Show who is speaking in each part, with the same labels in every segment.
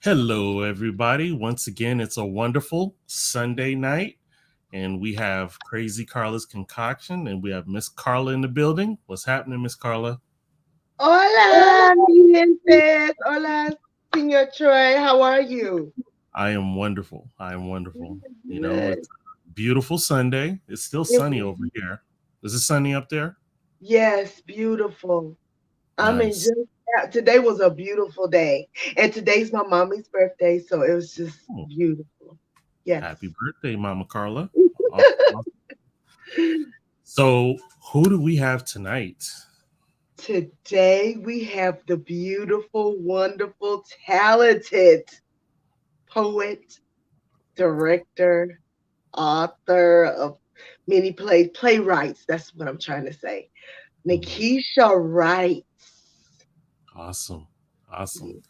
Speaker 1: Hello, everybody. Once again, it's a wonderful Sunday night, and we have Crazy Carla's Concoction, and we have Miss Carla in the building. What's happening, Miss Carla?
Speaker 2: Hola, mi gente. Hola, Señor Troy. How are you?
Speaker 1: I am wonderful. I am wonderful.
Speaker 2: Good.
Speaker 1: It's a beautiful Sunday. It's still
Speaker 2: It
Speaker 1: sunny
Speaker 2: was,
Speaker 1: over here. Is it sunny up there?
Speaker 2: yes, beautiful. I mean,
Speaker 1: Nice.
Speaker 2: just today was a beautiful day. And today's my mommy's birthday, so it was just
Speaker 1: Oh,
Speaker 2: beautiful. Yes.
Speaker 1: happy birthday, Mama Carla. Awesome. So, who do we have tonight?
Speaker 2: Today we have the beautiful, wonderful, talented poet, director, author of many playwrights. That's what I'm trying to say.
Speaker 1: Mhm.
Speaker 2: Nikisha Wright.
Speaker 1: Awesome. Awesome.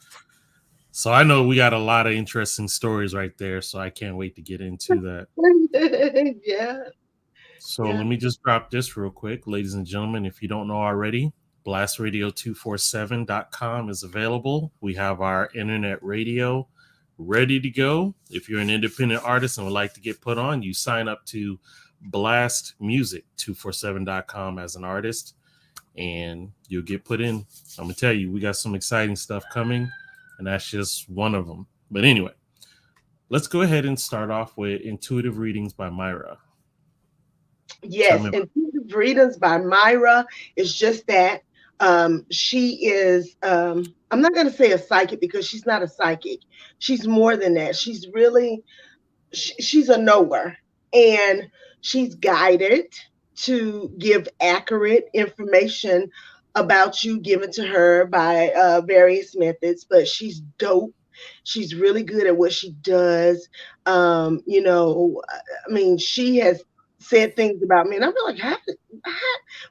Speaker 1: So I know we got a lot of interesting stories right there, so I can't wait to get into that.
Speaker 2: Yeah,
Speaker 1: So
Speaker 2: yeah.
Speaker 1: let me just drop this real quick, ladies and gentlemen. If you don't know already, blastradio247.com is available. We have our internet radio ready to go. If you're an independent artist and would like to get put on, you sign up to blastmusic247.com as an artist and you'll get put in. I'm going to tell you, we got some exciting stuff coming, and that's just one of them. But anyway, let's go ahead and start off with Intuitive Readings by Myra. Tell
Speaker 2: Yes,
Speaker 1: me about.
Speaker 2: Intuitive Readings by Myra is just that. She is, I'm not going to say a psychic because she's not a psychic. She's more than that. She's a knower, and she's guided to give accurate information about you given to her by various methods, but she's dope. She's really good at what she does. I mean, she has said things about me, and I'm like, how?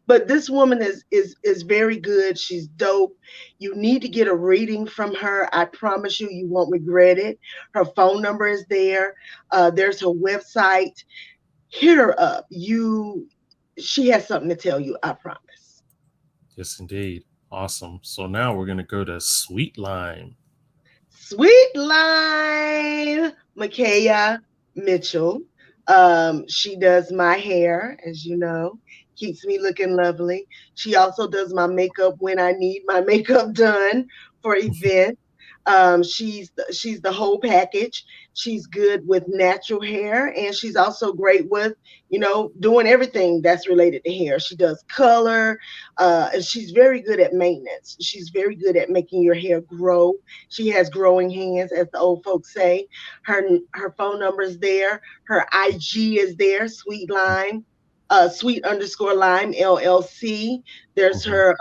Speaker 2: But this woman is very good. She's dope. You need to get a reading from her. I promise you, you won't regret it. Her phone number is there. There's her website. Hit her up. She has something to tell you. I promise.
Speaker 1: Yes, indeed. Awesome. So now we're going to go to Sweet Lime.
Speaker 2: Sweet Lime, Makaya Mitchell. She does my hair, as you know, keeps me looking lovely. She also does my makeup when I need my makeup done for events. She's the whole package. She's good with natural hair, and she's also great with doing everything that's related to hair. She does color, and she's very good at maintenance. She's very good at making your hair grow. She has growing hands, as the old folks say. Her phone number is there. Her IG is there. Sweet underscore Lime LLC. There's
Speaker 1: Mhm.
Speaker 2: her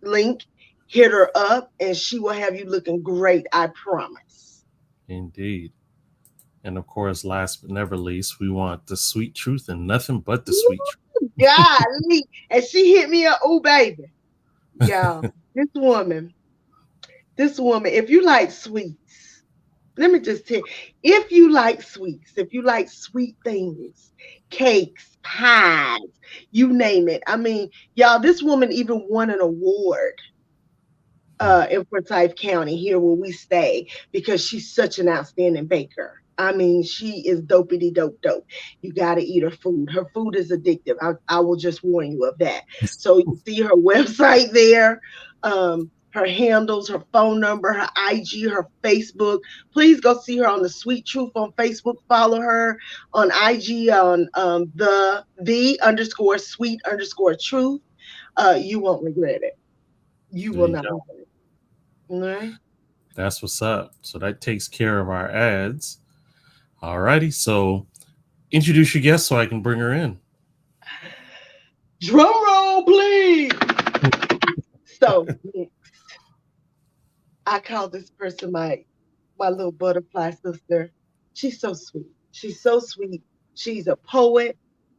Speaker 2: link. Hit her up, and she will have you looking great. I promise.
Speaker 1: Indeed. And of course, last but never least, we want the sweet truth and nothing but the sweet truth.
Speaker 2: Woo, golly, and she hit me up. Oh, baby, y'all. This woman, this woman. If you like sweets, let me just tell you, if you like sweets, if you like sweet things, cakes, pies, you name it. I mean, y'all, this woman even won an award in Forsyth County here where we stay because she's such an outstanding baker. I mean, she is dopey dope dope. You got to eat her food. Her food is addictive. I will just warn you of that. So you see her website there, her handles, her phone number, her IG, her Facebook. Please go see her on the Sweet Truth on Facebook. Follow her on IG on the underscore sweet underscore truth. You won't regret it. You
Speaker 1: There
Speaker 2: will
Speaker 1: you
Speaker 2: not
Speaker 1: go.
Speaker 2: regret it. All right.
Speaker 1: That's what's up. So that takes care of our ads. Alrighty. So introduce your guest so I can bring her in.
Speaker 2: Drum roll, please. So I call this person my little butterfly sister. She's so sweet. She's so sweet. She's a poet.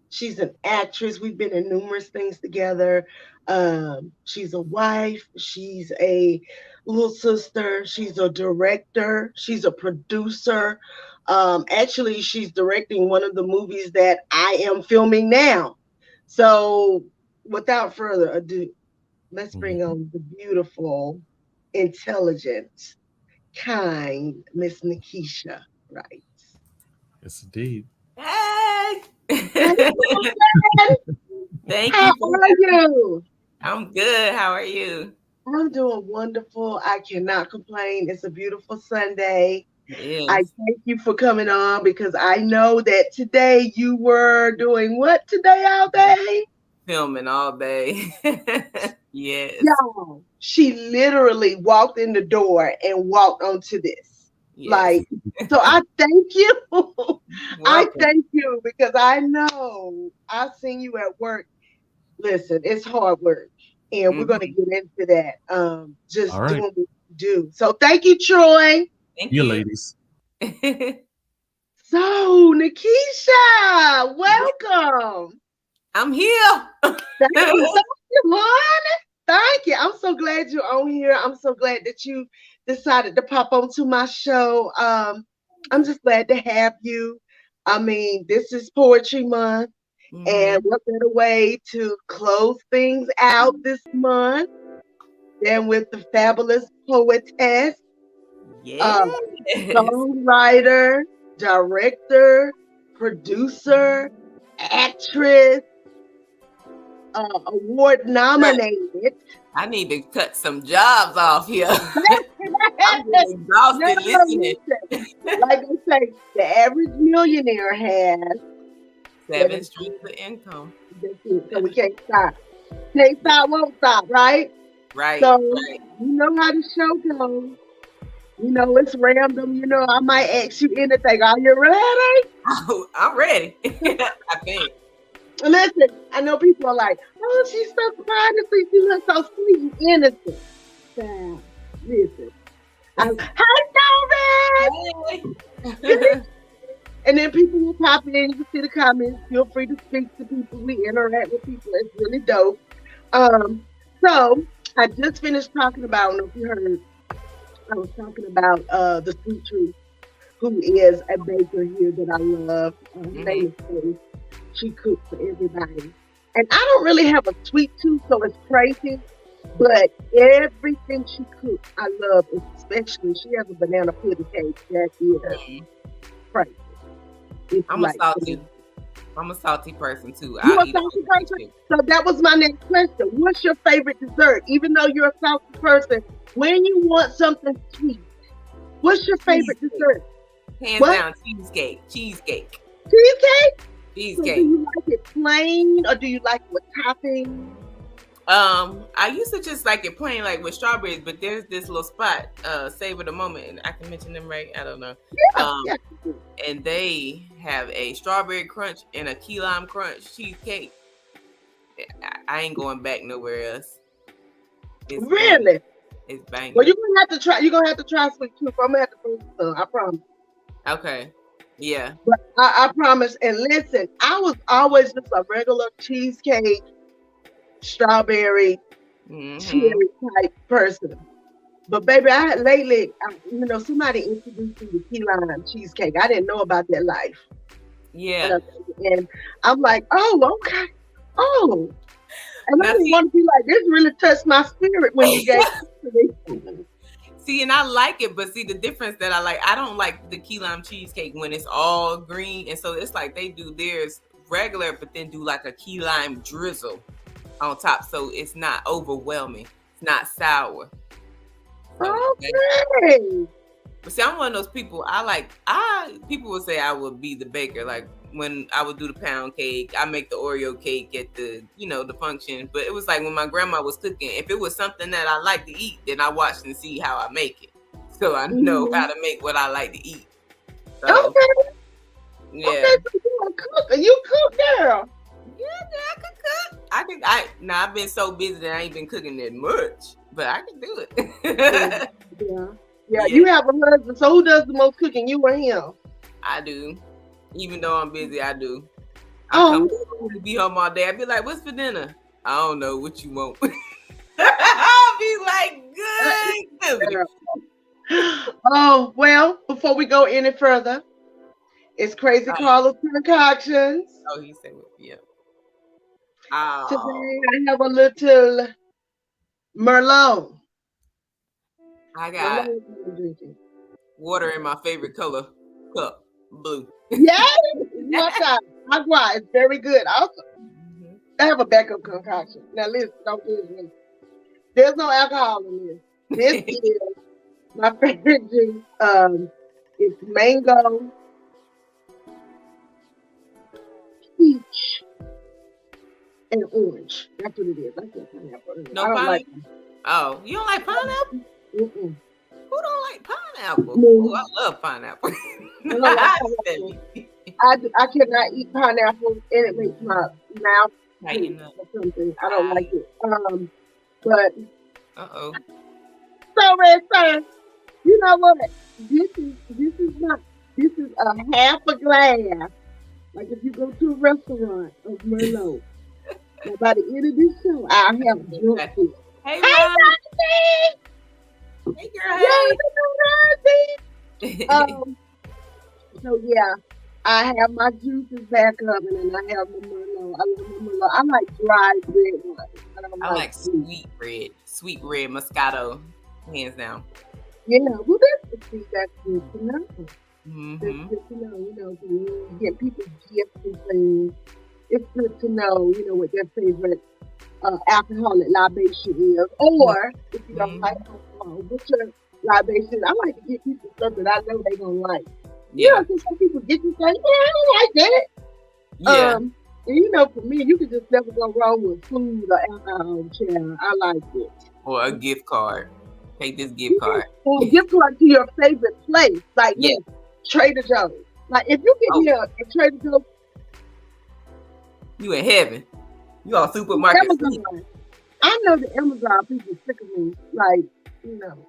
Speaker 2: She's an actress. We've been in numerous things together. She's a wife. She's a little sister. She's a director. She's a producer. Actually, she's directing one of the movies that I am filming now. So, without further ado, let's bring
Speaker 1: Mhm.
Speaker 2: on the beautiful, intelligent kind Miss Nikisha writes.
Speaker 1: Yes, indeed.
Speaker 3: Hey.
Speaker 2: Hey,
Speaker 3: Thank
Speaker 2: how
Speaker 3: you for
Speaker 2: are
Speaker 3: having me.
Speaker 2: you?
Speaker 3: I'm good. How are you?
Speaker 2: I'm doing wonderful. I cannot complain. It's a beautiful Sunday.
Speaker 3: It
Speaker 2: I
Speaker 3: is
Speaker 2: thank you for coming on because I know that today you were doing what today all day?
Speaker 3: filming all day. Yes.
Speaker 2: Y'all, she literally walked in the door and walked onto this.
Speaker 3: Yes.
Speaker 2: Like, so I thank you. I
Speaker 3: Welcome.
Speaker 2: thank you because I know I've seen you at work. Listen, it's hard work. And we're going to
Speaker 3: Mhm.
Speaker 2: get into that.
Speaker 1: All
Speaker 2: Just
Speaker 1: right.
Speaker 2: doing what you do. So thank you, Troy.
Speaker 3: Thank
Speaker 1: You
Speaker 3: you.
Speaker 1: ladies.
Speaker 2: So, Nikisha, welcome.
Speaker 3: I'm here.
Speaker 2: Thank you, honey. Thank you. I'm so glad you're on here. I'm so glad that you decided to pop onto my show. I'm just glad to have you. I mean, this is Poetry Month, and
Speaker 3: Mhm.
Speaker 2: what better way to close things out this month than with the fabulous poetess, uh,
Speaker 3: Yes.
Speaker 2: songwriter, director, producer, actress, award
Speaker 3: Right.
Speaker 2: nominated.
Speaker 3: I need to cut some jobs off here. I'm getting
Speaker 2: No,
Speaker 3: exhausted listening.
Speaker 2: listen. Like they say, the average millionaire has 7
Speaker 3: 7 streams of income.
Speaker 2: That's it. So we can't stop. Can't stop, won't stop, right?
Speaker 3: Right.
Speaker 2: So
Speaker 3: Right.
Speaker 2: you know how the show goes. You know, it's random. You know, I might ask you anything. Are you ready?
Speaker 3: Oh, I'm ready. I think.
Speaker 2: Listen, I know people are like, oh, she's so quiet and sweet. She looks so sweet and innocent. Child, listen. Hi, Doris!
Speaker 3: Hey.
Speaker 2: And then people will pop in. You can see the comments. Feel free to speak to people. We interact with people. It's really dope. Um, so I just finished talking about, I don't know if you heard, I was talking about the sweet truth, who is a baker here that I love. Her name
Speaker 3: Mhm.
Speaker 2: is Faith. She cooks for everybody. And I don't really have a sweet tooth, so it's crazy. But everything she cooks, I love, especially she has a banana pudding cake that is
Speaker 3: Mhm.
Speaker 2: crazy. If you
Speaker 3: I'm a
Speaker 2: like
Speaker 3: salty.
Speaker 2: banana.
Speaker 3: I'm a salty person too.
Speaker 2: You
Speaker 3: I'll
Speaker 2: a
Speaker 3: eat a
Speaker 2: salty
Speaker 3: whole
Speaker 2: person?
Speaker 3: cheesecake.
Speaker 2: So that was my next question. What's your favorite dessert? Even though you're a salty person, when you want something sweet, what's your favorite
Speaker 3: Cheesecake.
Speaker 2: dessert?
Speaker 3: Hands
Speaker 2: What?
Speaker 3: down, cheesecake. Cheesecake.
Speaker 2: Cheesecake? So do
Speaker 3: Cheesecake.
Speaker 2: you like it plain or do you like it with topping?
Speaker 3: I used to just like it plain, like with strawberries, but there's this little spot, Savor the Moment, and I can mention them right. I don't know.
Speaker 2: Yeah,
Speaker 3: Um,
Speaker 2: yeah.
Speaker 3: and they have a strawberry crunch and a key lime crunch cheesecake. I ain't going back nowhere else. It's banging.
Speaker 2: Really?
Speaker 3: It's
Speaker 2: Well,
Speaker 3: banging.
Speaker 2: you're gonna have to try. You're gonna have to try sweet tooth. I'm gonna have to bring some. I promise.
Speaker 3: Okay. Yeah.
Speaker 2: But I promise. And listen, I was always just a regular cheesecake, strawberry,
Speaker 3: Mm-hmm.
Speaker 2: cherry type person. But baby, I had lately, somebody introduced me to key lime cheesecake. I didn't know about that life,
Speaker 3: Yeah.
Speaker 2: uh, and I'm like, oh, okay, oh, and I
Speaker 3: Now
Speaker 2: didn't
Speaker 3: see,
Speaker 2: want to be like this. Really touched my spirit when you gave it to me.
Speaker 3: see, and I like it, but see the difference that I don't like the key lime cheesecake when it's all green, and so it's like they do theirs regular, but then do like a key lime drizzle on top, so it's not overwhelming. It's not sour. So
Speaker 2: Okay,
Speaker 3: but see, I'm one of those people. I people would say I would be the baker. Like when I would do the pound cake, I make the Oreo cake at the function. But it was like when my grandma was cooking. If it was something that I like to eat, then I watched and see how I make it, so I know
Speaker 2: hmm
Speaker 3: how to make what I like to eat. So
Speaker 2: okay,
Speaker 3: yeah,
Speaker 2: okay. So you a cook? You cook, girl?
Speaker 3: yeah, I can cook. I can. Now I've been so busy that I ain't been cooking that much, but I can do
Speaker 2: Yeah,
Speaker 3: it.
Speaker 2: yeah, yeah.
Speaker 3: Yeah,
Speaker 2: You have a husband, so who does the most cooking? You or him?
Speaker 3: I do. Even though I'm busy, I do. I come
Speaker 2: Oh,
Speaker 3: home and be home all day. I'd be like, "What's for dinner?" I don't know what you want. I'll be like, "Good."
Speaker 2: oh, well, before we go any further, it's Crazy
Speaker 3: Oh,
Speaker 2: Carla's Concoctions.
Speaker 3: oh, he said, "Yeah."
Speaker 2: Today
Speaker 3: Oh,
Speaker 2: I have a little Merlot.
Speaker 3: I got
Speaker 2: Merlot that I'm drinking.
Speaker 3: Water in my favorite color cup, blue.
Speaker 2: Yes, one time. Agua is very good. Also, I have a backup concoction. Now listen, don't judge me. There's no alcohol in this. This is my favorite juice. It's mango, peach, and orange. That's what it is. That's what pineapple.
Speaker 3: No
Speaker 2: I don't
Speaker 3: pineapple?
Speaker 2: like
Speaker 3: Oh, you don't like pineapple?
Speaker 2: mm-mm.
Speaker 3: Who don't like pineapple?
Speaker 2: No.
Speaker 3: Oh, I love pineapple.
Speaker 2: I don't like pineapple. I cannot eat pineapple and it makes my mouth
Speaker 3: Tighten up.
Speaker 2: or something. I don't like it. But
Speaker 3: Uh-oh.
Speaker 2: so red sir, you know what? This is a half a glass. Like if you go to a restaurant of Merlot. And by the end of this show, I'll have drunk it.
Speaker 3: Hey,
Speaker 2: Hey,
Speaker 3: Ron.
Speaker 2: Rosie!
Speaker 3: Hey, girl.
Speaker 2: Yes,
Speaker 3: Hey.
Speaker 2: Rosie! So yeah, I have my juices back up, and then I have the Merlot. I love the Merlot. I like dry red wine. I don't
Speaker 3: I like
Speaker 2: sweet.
Speaker 3: sweet red Moscato, hands down.
Speaker 2: Yeah, well, that's good to know.
Speaker 3: Mm-hmm.
Speaker 2: It's good to know, when you get people gifts and things. It's good to know, what their favorite alcoholic libation is. Or if you don't like alcohol, what's your libation? I like to get people stuff that I know they gonna like.
Speaker 3: Yeah.
Speaker 2: So some people get you saying, yeah, I don't like that.
Speaker 3: Yeah.
Speaker 2: And for me, you can just never go wrong with food or alcohol, child. I like it.
Speaker 3: Or a gift card. Take this gift card.
Speaker 2: Or a gift card to your favorite place, like
Speaker 3: Yeah.
Speaker 2: Trader Joe's. Like if you get me a Trader Joe's,
Speaker 3: You in heaven. You on supermarket.
Speaker 2: Amazon. I know the Amazon people sick of me. Like,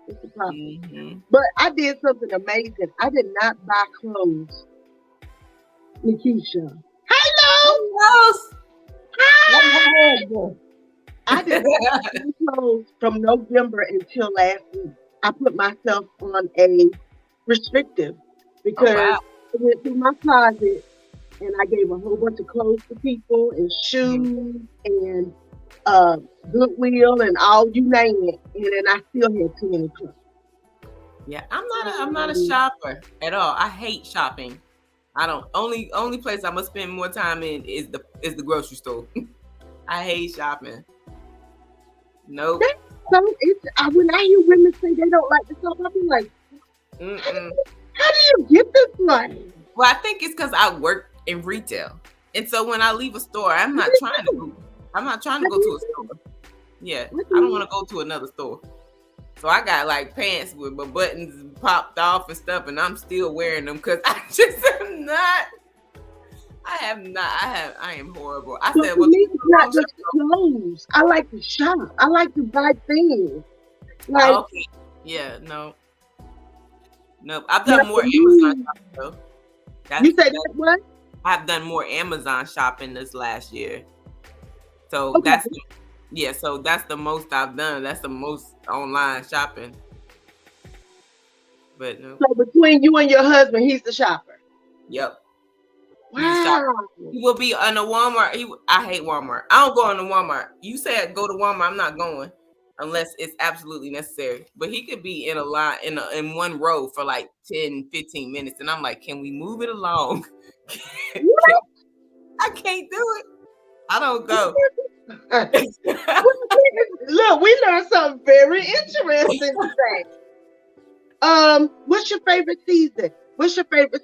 Speaker 2: it's a problem.
Speaker 3: Mm-hmm.
Speaker 2: But I did something amazing. I did not buy clothes, Nikisha. Hello. Hi. I did not buy clothes from November until last week. I put myself on a restrictive because I went through my closet and I gave a whole bunch of clothes to people and shoes and Goodwill and all you name it, and then I still had too many clothes.
Speaker 3: Yeah, I'm not a shopper at all. I hate shopping. I don't. Only place I'm gonna spend more time in is the grocery store. I hate shopping. Nope.
Speaker 2: So when I hear women say they don't like the shop, I be like,
Speaker 3: Mm-mm.
Speaker 2: how do you get this money?
Speaker 3: Well, I think it's because I work in retail, and so when I leave a store, I'm not trying to go to a store. Yeah, I don't want to go to another store. So I got like pants with my buttons popped off and stuff, and I'm still wearing them because I just am not. I am horrible. I said,
Speaker 2: well, me, it's not just clothes. I like to shop. I like to buy things. Like,
Speaker 3: okay. Yeah, no. Nope. I've done more Amazon shopping though.
Speaker 2: You say that what?
Speaker 3: I've done more Amazon shopping this last year. So
Speaker 2: Okay.
Speaker 3: so that's the most I've done. That's the most online shopping. But no.
Speaker 2: So between you and your husband, he's the shopper.
Speaker 3: Yep.
Speaker 2: Wow.
Speaker 3: He will be on a Walmart. I hate Walmart. I don't go into Walmart. You said go to Walmart. I'm not going unless it's absolutely necessary. But he could be in a line in one row for like 10, 15 minutes. And I'm like, can we move it along? I can't do it. I don't go.
Speaker 2: Look, we learned something very interesting today. What's your favorite season? What's your favorite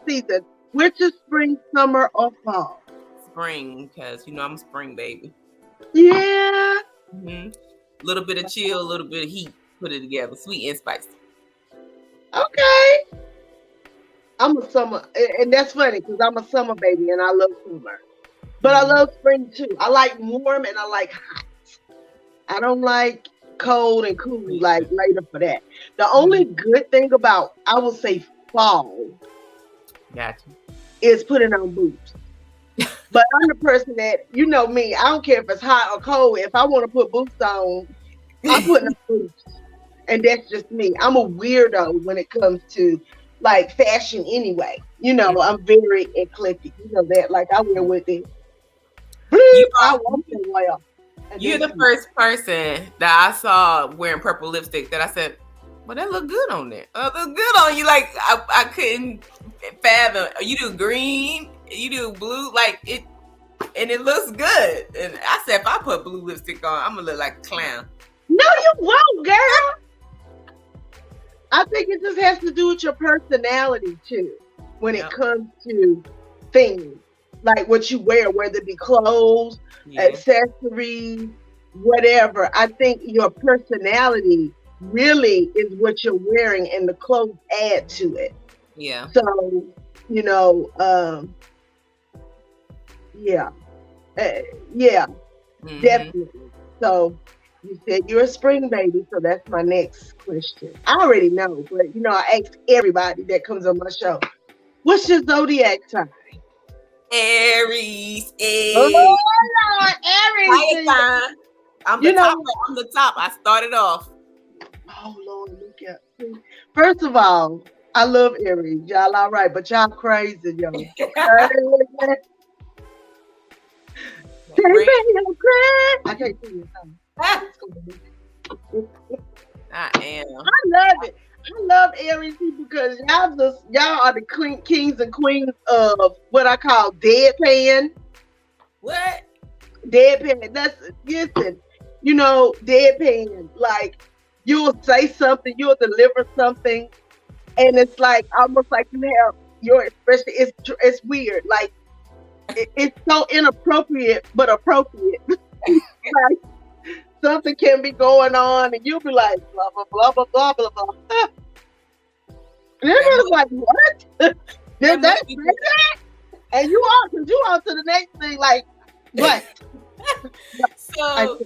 Speaker 2: season? Winter, spring, summer, or fall?
Speaker 3: Spring, because I'm a spring baby.
Speaker 2: Yeah.
Speaker 3: Mm-hmm. A little bit of chill, a little bit of heat, put it together, sweet and spicy.
Speaker 2: Okay. I'm a summer, and that's funny because I'm a summer baby and I love summer. But I love spring too. I like warm and I like hot. I don't like cold and cool like later for that. The only good thing about, I will say, fall
Speaker 3: Gotcha.
Speaker 2: is putting on boots. But I'm the person that, you know me, I don't care if it's hot or cold. If I want to put boots on, I'm putting on boots. And that's just me. I'm a weirdo when it comes to like fashion anyway. I'm very eclectic. You know that. Like I wear with it. I want to wear.
Speaker 3: You're the first person that I saw wearing purple lipstick that I said, But that look good on there. It look good on you. Like I couldn't fathom. You do green, you do blue, like it, and it looks good. And I said, if I put blue lipstick on, I'm gonna look like a clown.
Speaker 2: No, you won't, girl. I think it just has to do with your personality too. When it comes to things like what you wear, whether it be clothes, accessories, whatever. I think your personality really is what you're wearing, and the clothes add to it.
Speaker 3: Yeah.
Speaker 2: So, you know, definitely. So you said you're a spring baby, so that's my next question. I already know, but you know, I ask everybody that comes on my show, what's your zodiac sign?
Speaker 3: Aries.
Speaker 2: Oh Lord, Aries.
Speaker 3: I'm the top. I started off.
Speaker 2: Oh Lord, look at me. First of all, I love Aries. Y'all all right, but y'all crazy, yo. I can't see you.
Speaker 3: I am.
Speaker 2: I love it. I love Aries people because y'all are the kings and queens of what I call deadpan.
Speaker 3: What?
Speaker 2: Deadpan. Listen, you know, deadpan. Like you'll say something, you'll deliver something, and it's like almost like you have your expression. It's weird. Like it's so inappropriate, but appropriate. Like, something can be going on, and you'll be like, blah, blah, blah, blah, blah, blah, blah. And everybody's like, what? Did that say that? And you on to the next thing, like, what?
Speaker 3: So,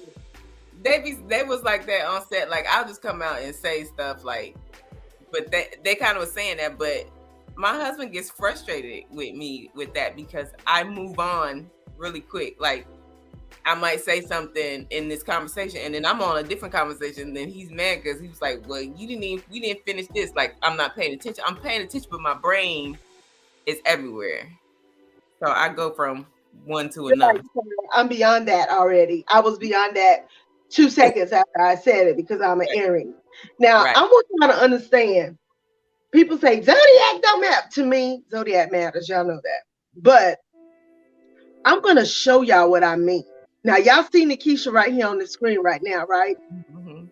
Speaker 3: they was like that on set. Like, I'll just come out and say stuff like, but they kind of was saying that, but my husband gets frustrated with me with that because I move on really quick. Like, I might say something in this conversation, and then I'm on a different conversation. Then he's mad because he was like, "Well, you didn't finish this. Like, I'm not paying attention. I'm paying attention, but my brain is everywhere. So I go from one to another."
Speaker 2: I'm beyond that already. I was beyond that 2 seconds after I said it because I'm an Aries. Now I want y'all to understand. People say zodiac don't matter to me. Zodiac matters. Y'all know that, but I'm gonna show y'all what I mean. Now, y'all see Nikisha right here on the screen right now, right? Mm-hmm.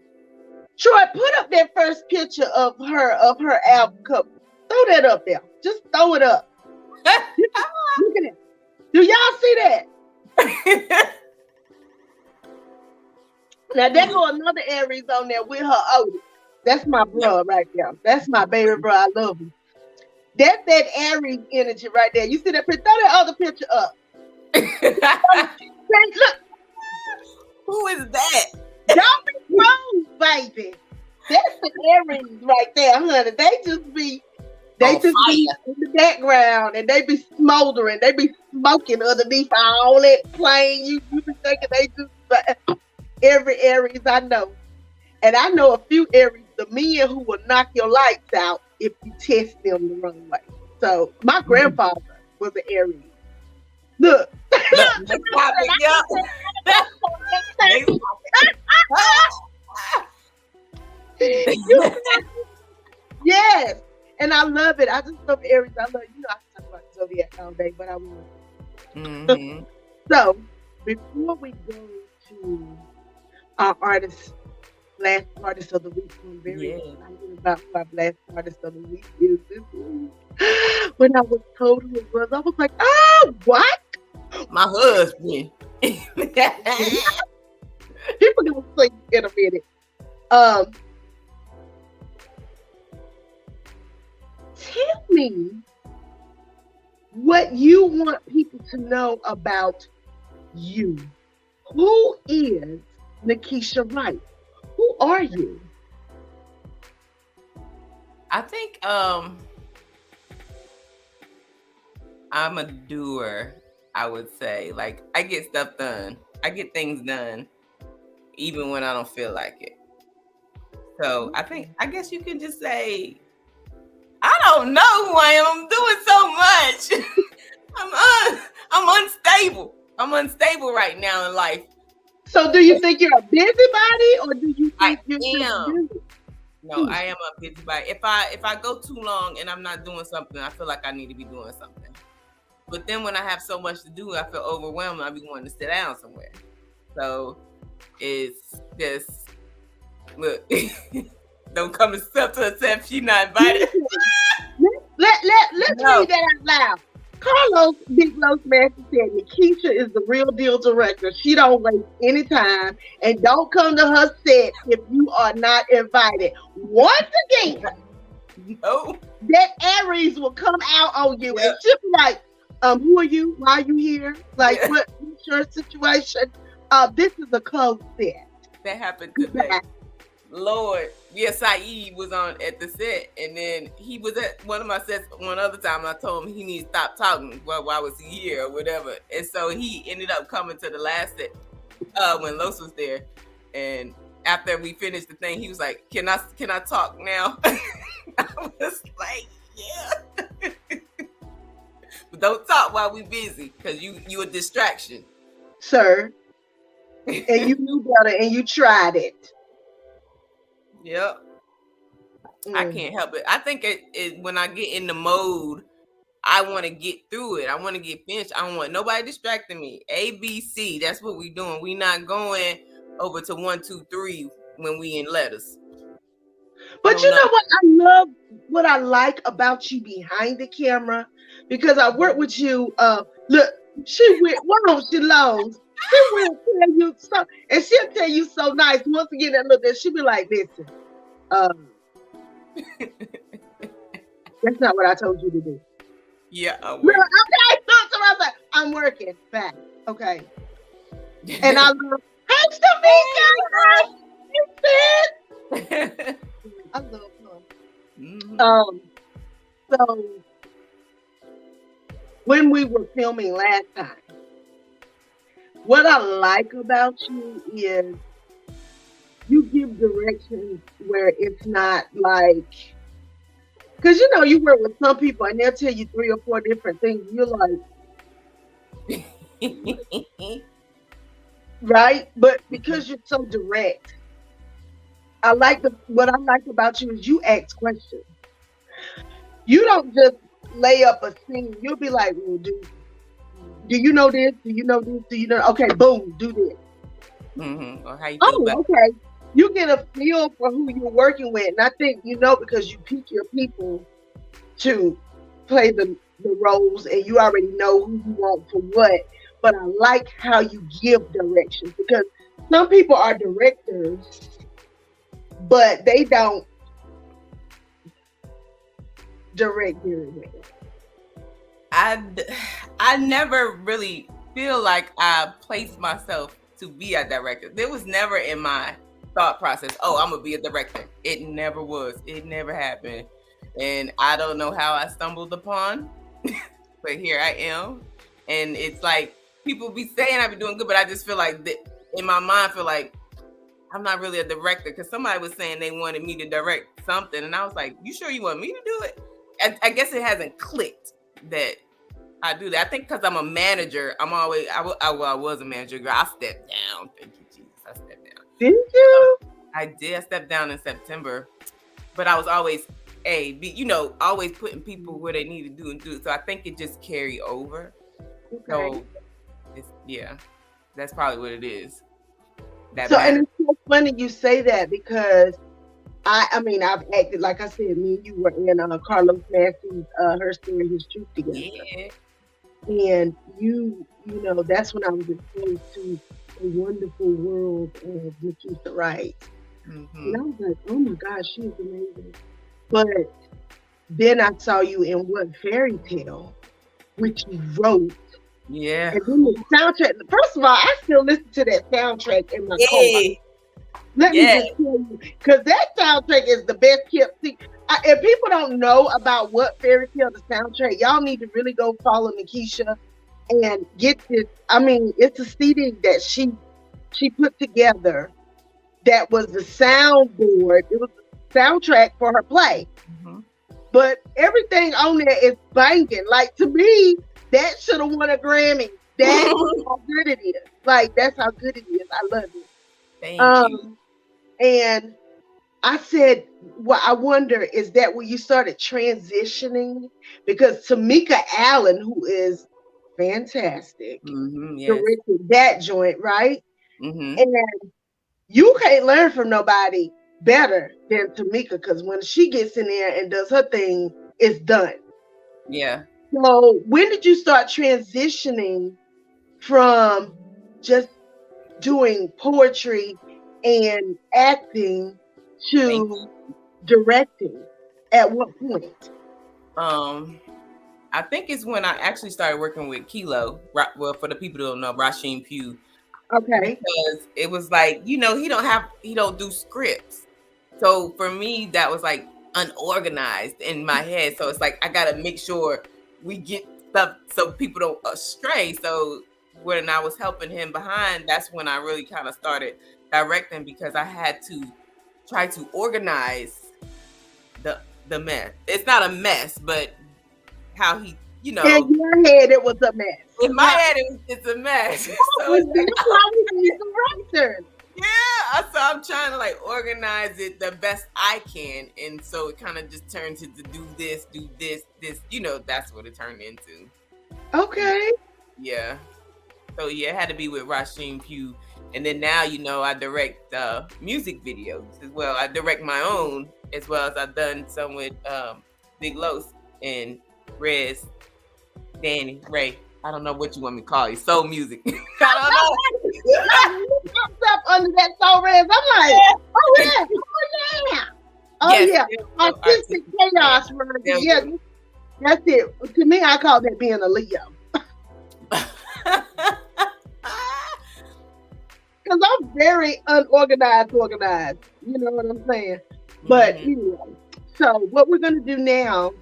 Speaker 2: Troy, put up that first picture of her album cover. Throw that up there. Just throw it up. Look at it. Do y'all see that? Now, there go another Aries on there with her Otis. That's my bro right there. That's my baby bro. I love him. That's that Aries energy right there. You see that picture? Throw that other picture up. Look.
Speaker 3: Who is that?
Speaker 2: Don't be wrong, baby. That's the Aries right there, honey. They just be in the background and they be smoldering. They be smoking underneath all that plane. You be thinking they just every Aries I know. And I know a few Aries, the men who will knock your lights out if you test them the wrong way. So my grandfather was an Aries. Look. Yes, and I love it. I just love Aries. I love, I can talk about zodiac all day, but I won't. Mm-hmm. So before we go to our last artist of the week, I'm very excited about who our last artist of the week is this week. When I was told who it was, I was like, oh, what?
Speaker 3: My husband.
Speaker 2: People gonna sleep in a minute. Tell me what you want people to know about you. Who is Nikisha Wright? Who are you?
Speaker 3: I think I'm a doer, I would say. Like, I get stuff done. I get things done even when I don't feel like it. So I guess you can just say, I don't know who I am. I'm doing so much. I'm unstable. I'm unstable right now in life.
Speaker 2: So do you think you're a busybody or do you think you're
Speaker 3: busy? No, I am a busybody. If I go too long and I'm not doing something, I feel like I need to be doing something. But then when I have so much to do, I feel overwhelmed. I be wanting to sit down somewhere. So it's just look. Don't come to stuff to accept she's not invited.
Speaker 2: Let's read that out loud. Carlos Big Los Master said Nikisha is the real deal director. She don't waste any time and don't come to her set if you are not invited. Once again,
Speaker 3: no,
Speaker 2: that Aries will come out on you and she'll be like, who are you? Why are you here? Like, what's your situation? This is a code set.
Speaker 3: That happened today. Lord, yes, Saeed was on at the set, and then he was at one of my sets one other time. And I told him he needs to stop talking. Well, why was he here or whatever? And so he ended up coming to the last set when Los was there. And after we finished the thing, he was like, "Can I talk now?" I was like, "Yeah." But don't talk while we busy, because you a distraction,
Speaker 2: sir. And you knew better, and you tried it.
Speaker 3: Yep. I can't help it. I think it when I get in the mode, I want to get through it. I want to get finished. I don't want nobody distracting me. ABC. That's what we doing. We not going over to 1, 2, 3 when we in letters.
Speaker 2: But you know what? I love what I like about you behind the camera, because I work with you. Look, she went. Why don't she loans? She will tell you so, and she'll tell you so nice. Once again, that look, she'll be like, "Listen, that's not what I told you to do."
Speaker 3: Yeah,
Speaker 2: okay. So I was like, "I'm working back." Okay, and I love. Hey, Tamika, I love her. Mm-hmm. So when we were filming last time, what I like about you is you give directions where it's not like, because you know you work with some people and they'll tell you 3 or 4 different things. You're like, right? But because you're so direct, what I like about you is you ask questions. You don't just lay up a scene. You'll be like, well, do you know this? Do you know this? Do you know? Okay, boom, do this.
Speaker 3: Mm-hmm. Or how you feel about
Speaker 2: okay. You get a feel for who you're working with. And I think, because you pick your people to play the roles and you already know who you want for what. But I like how you give directions, because some people are directors, but they don't direct very well.
Speaker 3: I never really feel like I placed myself to be a director. There was never in my thought process, oh, I'm gonna be a director. It never was. It never happened. And I don't know how I stumbled upon, but here I am. And it's like, people be saying I be doing good, but I just feel like in my mind, I feel like I'm not really a director, because somebody was saying they wanted me to direct something. And I was like, you sure you want me to do it? I guess it hasn't clicked that I do that. I think because I'm a manager, I was a manager, girl. I stepped down. Thank you, Jesus. I stepped down.
Speaker 2: Did you?
Speaker 3: I did. I stepped down in September, but I was always always putting people where they need to do and do. So I think it just carried over.
Speaker 2: Okay.
Speaker 3: So that's probably what it is.
Speaker 2: And it's so funny you say that, because I've acted, like I said, me and you were in Carlos Massey's Her Story, His Truth together.
Speaker 3: Yeah.
Speaker 2: And that's when I was exposed to the wonderful world of Nikisha Wright. Mm-hmm. And I was like, oh my gosh, she's amazing. But then I saw you in What Fairy Tale, which you wrote.
Speaker 3: Yeah.
Speaker 2: And then the soundtrack. First of all, I still listen to that soundtrack in my car. Let me just tell you, because that soundtrack is the best kept secret. If people don't know about What Fairy Tale, the soundtrack, y'all need to really go follow Nikisha and get this. It's a CD that she put together that was the soundboard. It was the soundtrack for her play. Mm-hmm. But everything on there is banging. Like, to me, that should have won a Grammy. That's how good it is. Like, that's how good it is. I love it.
Speaker 3: Thank you.
Speaker 2: And I said, well, I wonder, is that where you started transitioning? Because Tamika Allen, who is fantastic,
Speaker 3: Yes.
Speaker 2: directed that joint, right?
Speaker 3: Mm-hmm.
Speaker 2: And you can't learn from nobody better than Tamika, because when she gets in there and does her thing, it's done.
Speaker 3: Yeah.
Speaker 2: So when did you start transitioning from just doing poetry and acting
Speaker 3: Thank
Speaker 2: to directing? At what point?
Speaker 3: you. I think it's when I actually started working with Kilo. Well, for the people who don't know, Rasheen Pugh,
Speaker 2: Okay.
Speaker 3: because it was like, he don't do scripts. So for me, that was like unorganized in my head. So it's like I gotta make sure we get stuff so people don't stray. So when I was helping him behind, that's when I really kind of started directing, because I had to try to organize the the mess. It's not a mess, but how he,
Speaker 2: In your head, it was a mess.
Speaker 3: in my head, it's a mess. So
Speaker 2: That's
Speaker 3: it's like,
Speaker 2: why we need some writers.
Speaker 3: yeah, so I'm trying to like organize it the best I can, and so it kind of just turns into do this, that's what it turned into.
Speaker 2: Okay.
Speaker 3: Yeah. So yeah, it had to be with Rasheen Pugh, and then now I direct music videos as well. I direct my own, as well as I've done some with Big Los and Rez, Danny, Ray. I don't know what you want me to call you. Soul music. I don't know.
Speaker 2: Pops up under that soul red. I'm like, oh yeah, oh yeah, oh
Speaker 3: Yes,
Speaker 2: yeah. Artistic chaos, right? Yeah, that's it. To me, I call that being a Leo. Because I'm very organized. You know what I'm saying? But anyway, so what we're going to do now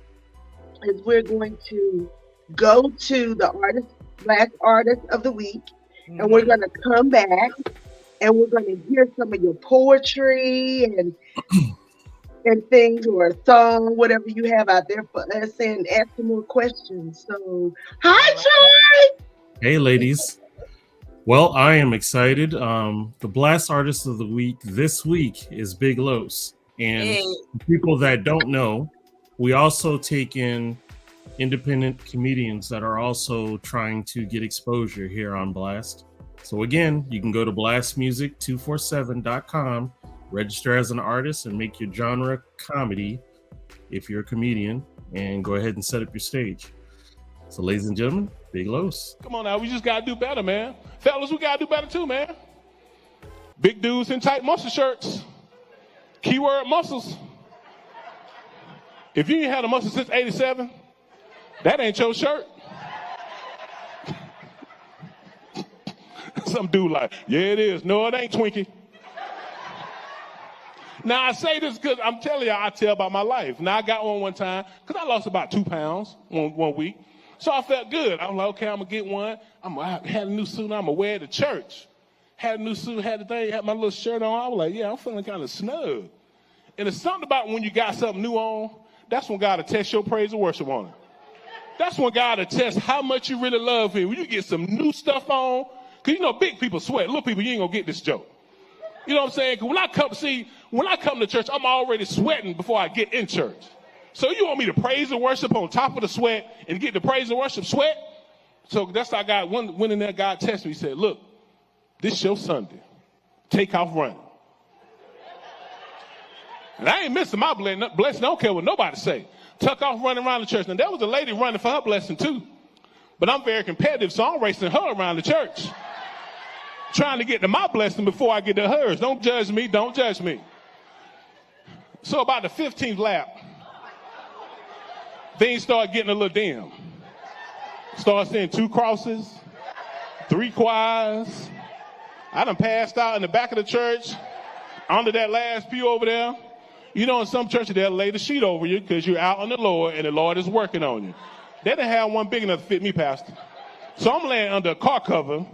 Speaker 2: is we're going to go to the last artist of the week, and we're going to come back and we're going to hear some of your poetry and things, or a song, whatever you have out there for us, and ask some more questions. So, hi, Troy.
Speaker 1: Hey, ladies. Well, I am excited. The Blast Artist of the Week this week is Big Los. And people that don't know, we also take in independent comedians that are also trying to get exposure here on Blast. So again, you can go to blastmusic247.com, register as an artist, and make your genre comedy if you're a comedian, and go ahead and set up your stage. So ladies and gentlemen, Big Los.
Speaker 4: Come on now, we just gotta do better, man. Fellas, we gotta do better too, man. Big dudes in tight muscle shirts. Keyword muscles. If you ain't had a muscle since 87, that ain't your shirt. Some dude like, yeah, it is. No, it ain't, Twinkie. Now, I say this because I'm telling you, I tell about my life. Now, I got one time because I lost about 2 pounds one week. So I felt good. I was like, okay, I'm going to get one. I had a new suit I'm going to wear to church. Had a new suit, had the thing, had my little shirt on. I was like, yeah, I'm feeling kind of snug. And it's something about when you got something new on, that's when God will test your praise and worship on it. That's when God will test how much you really love him. When you get some new stuff on, because big people sweat. Little people, you ain't going to get this joke. You know what I'm saying? Because when I come to church, I'm already sweating before I get in church. So you want me to praise and worship on top of the sweat and get the praise and worship sweat? So that's how God went in there. God tested me. He said, look, this your Sunday. Take off running. And I ain't missing my blessing. I don't care what nobody say. Tuck off running around the church. Now, there was a lady running for her blessing too. But I'm very competitive, so I'm racing her around the church. Trying to get to my blessing before I get to hers. Don't judge me. Don't judge me. So about the 15th lap, things start getting a little dim. Start seeing 2 crosses, 3 choirs. I done passed out in the back of the church, under that last pew over there. In some churches, they'll lay the sheet over you because you're out on the Lord and the Lord is working on you. They didn't have one big enough to fit me, Pastor. So I'm laying under a car cover.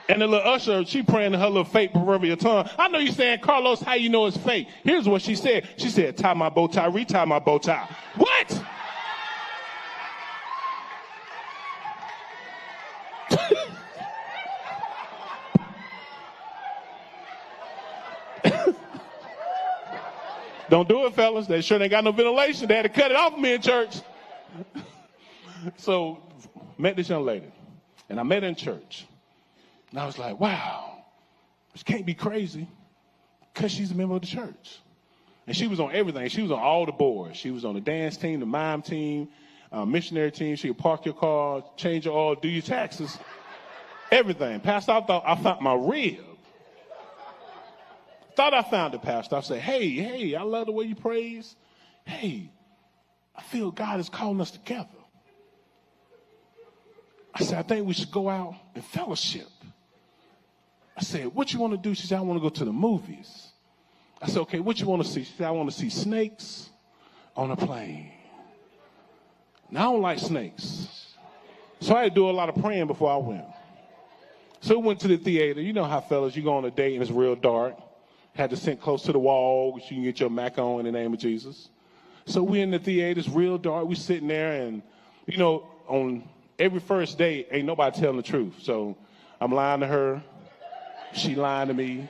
Speaker 4: And the little usher, she praying in her little fake proverbial tongue. I know you're saying, Carlos, how you know it's fake? Here's what she said. She said, tie my bow tie, retie my bow tie. What? Don't do it, fellas. They sure ain't got no ventilation. They had to cut it off of me in church. So, met this young lady. And I met her in church. And I was like, wow, this can't be crazy because she's a member of the church. And she was on everything. She was on all the boards. She was on the dance team, the mime team, missionary team. She could park your car, change your oil, do your taxes, everything. Pastor, I thought I found my rib. Thought I found it, Pastor. I said, hey, I love the way you praise. Hey, I feel God is calling us together. I said, I think we should go out and fellowship. I said, what you want to do? She said, I want to go to the movies. I said, okay, what you want to see? She said, I want to see snakes on a plane. Now, I don't like snakes. So I had to do a lot of praying before I went. So we went to the theater. You know how, fellas, you go on a date and it's real dark. Had to sit close to the wall so you can get your Mac on in the name of Jesus. So we in the theater. It's real dark. We sitting there and, you know, on every first date, ain't nobody telling the truth. So I'm lying to her. She lying to me.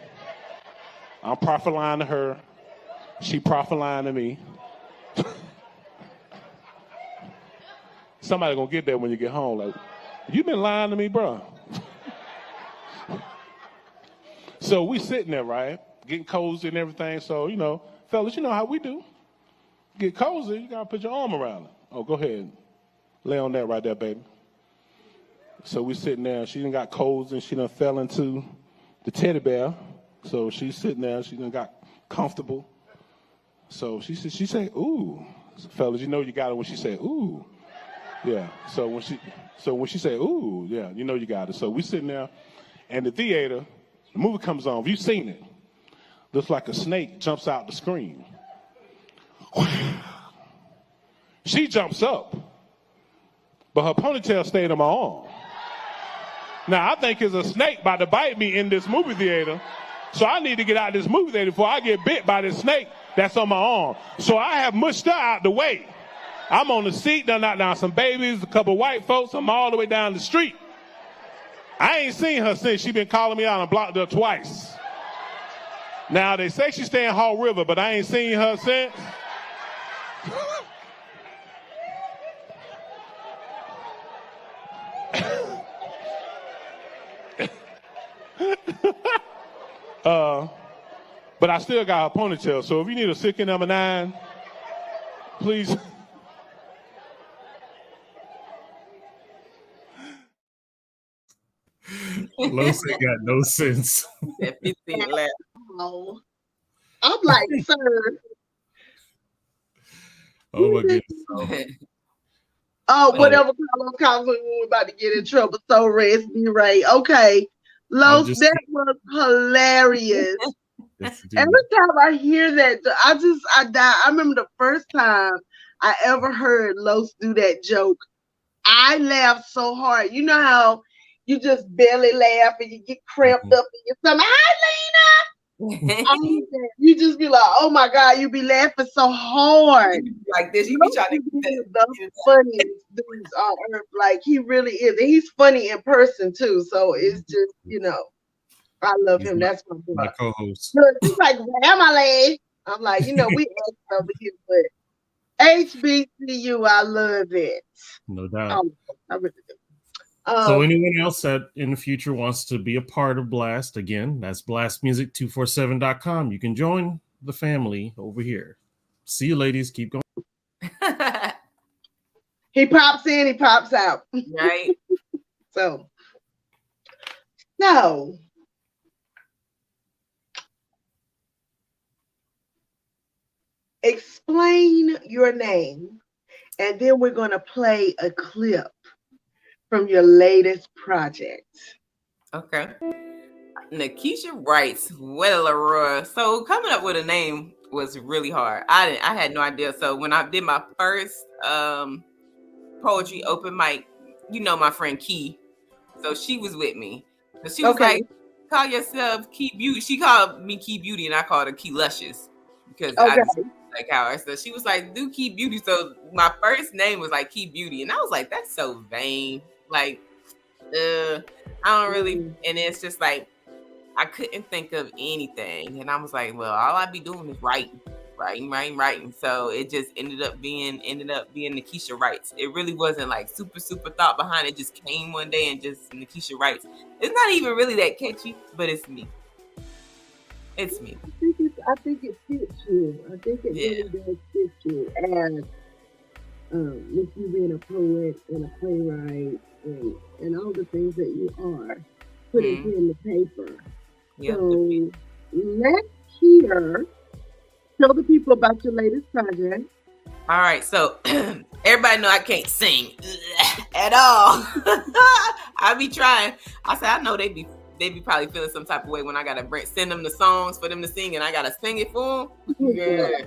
Speaker 4: I'm prophet lying to her. She prophet lying to me. Somebody gonna get that when you get home. Like, you been lying to me, bro. So we sitting there, right? Getting cozy and everything. So, you know, fellas, you know how we do. Get cozy, you gotta put your arm around it. Oh, go ahead. Lay on that right there, baby. So we sitting there. She done got cozy and she done fell into the teddy bear. So she's sitting there. She done got comfortable. So she said, ooh. So, fellas, you know you got it when she said, ooh. Yeah. So when she said, ooh, yeah, you know you got it. So we sitting there, and the theater, the movie comes on. Have you seen it? Looks like a snake jumps out the screen. She jumps up, but her ponytail stayed on my arm. Now, I think it's a snake about to bite me in this movie theater, so I need to get out of this movie theater before I get bit by this snake that's on my arm. So I have mushed her out the way. I'm on the seat, done knocked down some babies, a couple white folks. I'm all the way down the street. I ain't seen her since. She been calling me out and blocked her twice. Now, they say she stay in Hall River, but I ain't seen her since. But I still got her ponytail, so if you need a sick number 9, please.
Speaker 1: Los ain't got no sense.
Speaker 3: That 15 left.
Speaker 2: Oh, I'm like, sir.
Speaker 1: Oh my goodness.
Speaker 2: Oh, whatever Carlos calls when we're about to get in trouble. So rest be right. Okay. Los, that was hilarious.
Speaker 1: Yes,
Speaker 2: Every time I hear that, I die. I remember the first time I ever heard Los do that joke. I laughed so hard. You know how you just barely laugh and you get cramped up in your stomach. Hi, Lena. You just be like, oh my God, you be laughing so hard.
Speaker 3: Like this, you be trying to
Speaker 2: get the funniest dudes on earth. Like he really is. And he's funny in person too. So it's just, you know, I love him. That's my
Speaker 1: co-host.
Speaker 2: He's like, family. I'm like, you know, we asked over here, but HBCU, I love it.
Speaker 1: No doubt.
Speaker 2: I really do.
Speaker 1: So anyone else that in the future wants to be a part of Blast, again, that's blastmusic247.com. You can join the family over here. See you, ladies. Keep going.
Speaker 2: He pops in, he pops out.
Speaker 3: Right.
Speaker 2: So, explain your name, and then we're going to play a clip from your latest project.
Speaker 3: Okay. Nakisha writes, well, Aurora. So coming up with a name was really hard. I had no idea. So when I did my first poetry open mic, you know my friend Key. So she was with me. So she was like, call yourself Key Beauty. She called me Key Beauty and I called her Key Luscious because I just like how so she was like, do Key Beauty. So my first name was like Key Beauty. And I was like, that's so vain. Like, I don't really, and it's just like, I couldn't think of anything. And I was like, well, all I be doing is writing. writing. So it just ended up being Nikisha Writes. It really wasn't like super thought behind it. Just came one day and just Nikisha Writes. It's not even really that catchy, but it's me. It's me.
Speaker 2: I think it fits you. I think it really does fit you. And with you being a poet and a playwright and all the things that you are, putting pen to paper.
Speaker 3: Yep.
Speaker 2: So let's hear. Tell the people about your latest project.
Speaker 3: All right, so everybody know I can't sing at all. I be trying. I said I know they be probably feeling some type of way when I gotta send them the songs for them to sing and I gotta sing it for them. Yeah.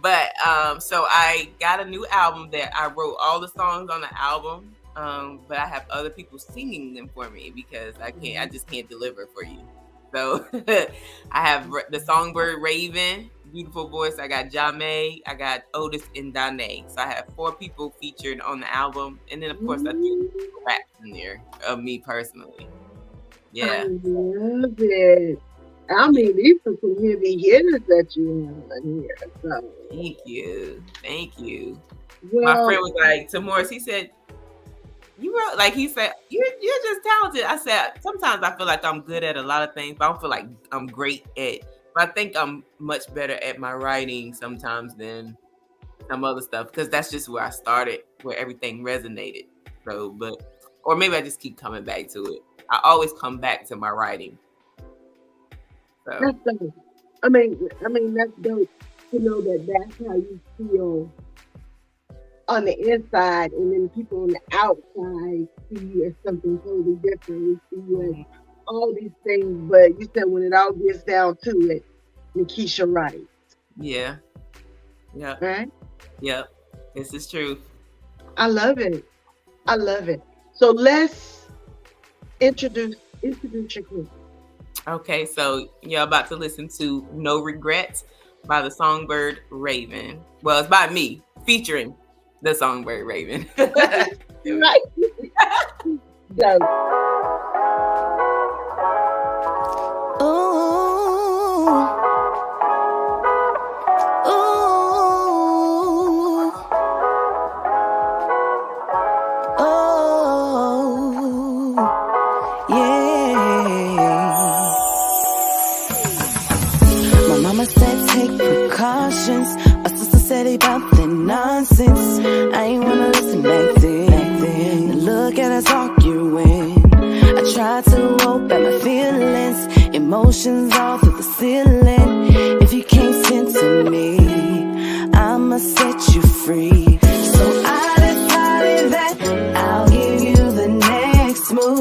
Speaker 3: But so I got a new album that I wrote all the songs on the album. But I have other people singing them for me because I just can't deliver for you. So I have the songbird Raven, beautiful voice. I got Jamé, I got Otis and Danae. So I have 4 people featured on the album. And then of course I do raps in there of me personally. Yeah.
Speaker 2: I love it. I mean, these are some heavy hitters that you have in here. So.
Speaker 3: Thank you.
Speaker 2: Well,
Speaker 3: my friend was like, to Morris, he said, you wrote, like he said, you're just talented. I said, sometimes I feel like I'm good at a lot of things, but I don't feel like I'm great at, but I think I'm much better at my writing sometimes than some other stuff, because that's just where I started, where everything resonated. So, or maybe I just keep coming back to it. I always come back to my writing. So.
Speaker 2: That's dope. I mean, that's dope to know that that's how you feel on the inside, and then people on the outside see you as something totally different. We see you as all these things, but you said when it all gets down to it, Nikisha Writes.
Speaker 3: Yeah. Yeah.
Speaker 2: Right?
Speaker 3: Yep. This is true.
Speaker 2: I love it. So let's introduce your group.
Speaker 3: Okay, so you're about to listen to No Regrets by the songbird Raven. Well, it's by me, featuring the songbird Raven.
Speaker 2: Right. Go.
Speaker 5: Concoctions. My sister said about the nonsense. I ain't wanna listen back then. Look at us arguing. I tried to open my feelings, emotions all through the ceiling. If you can't send to me, I'ma set you free. So I decided that I'll give you the next move.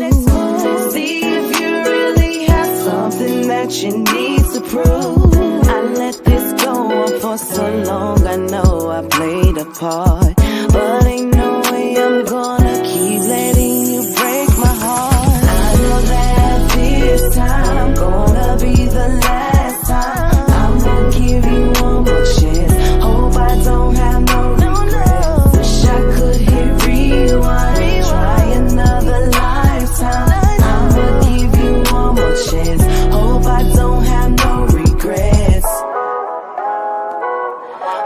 Speaker 5: See if you really have something that you need to prove. I let this go on for so long, I know I played a part, but ain't no way I'm gonna keep letting you break my heart. I know that this time gonna be the last time. I'm gonna give you one more chance. Hope I don't have no regrets. Wish I could hit rewind and try another lifetime. I'm gonna give you one more chance. Hope I don't have no regrets.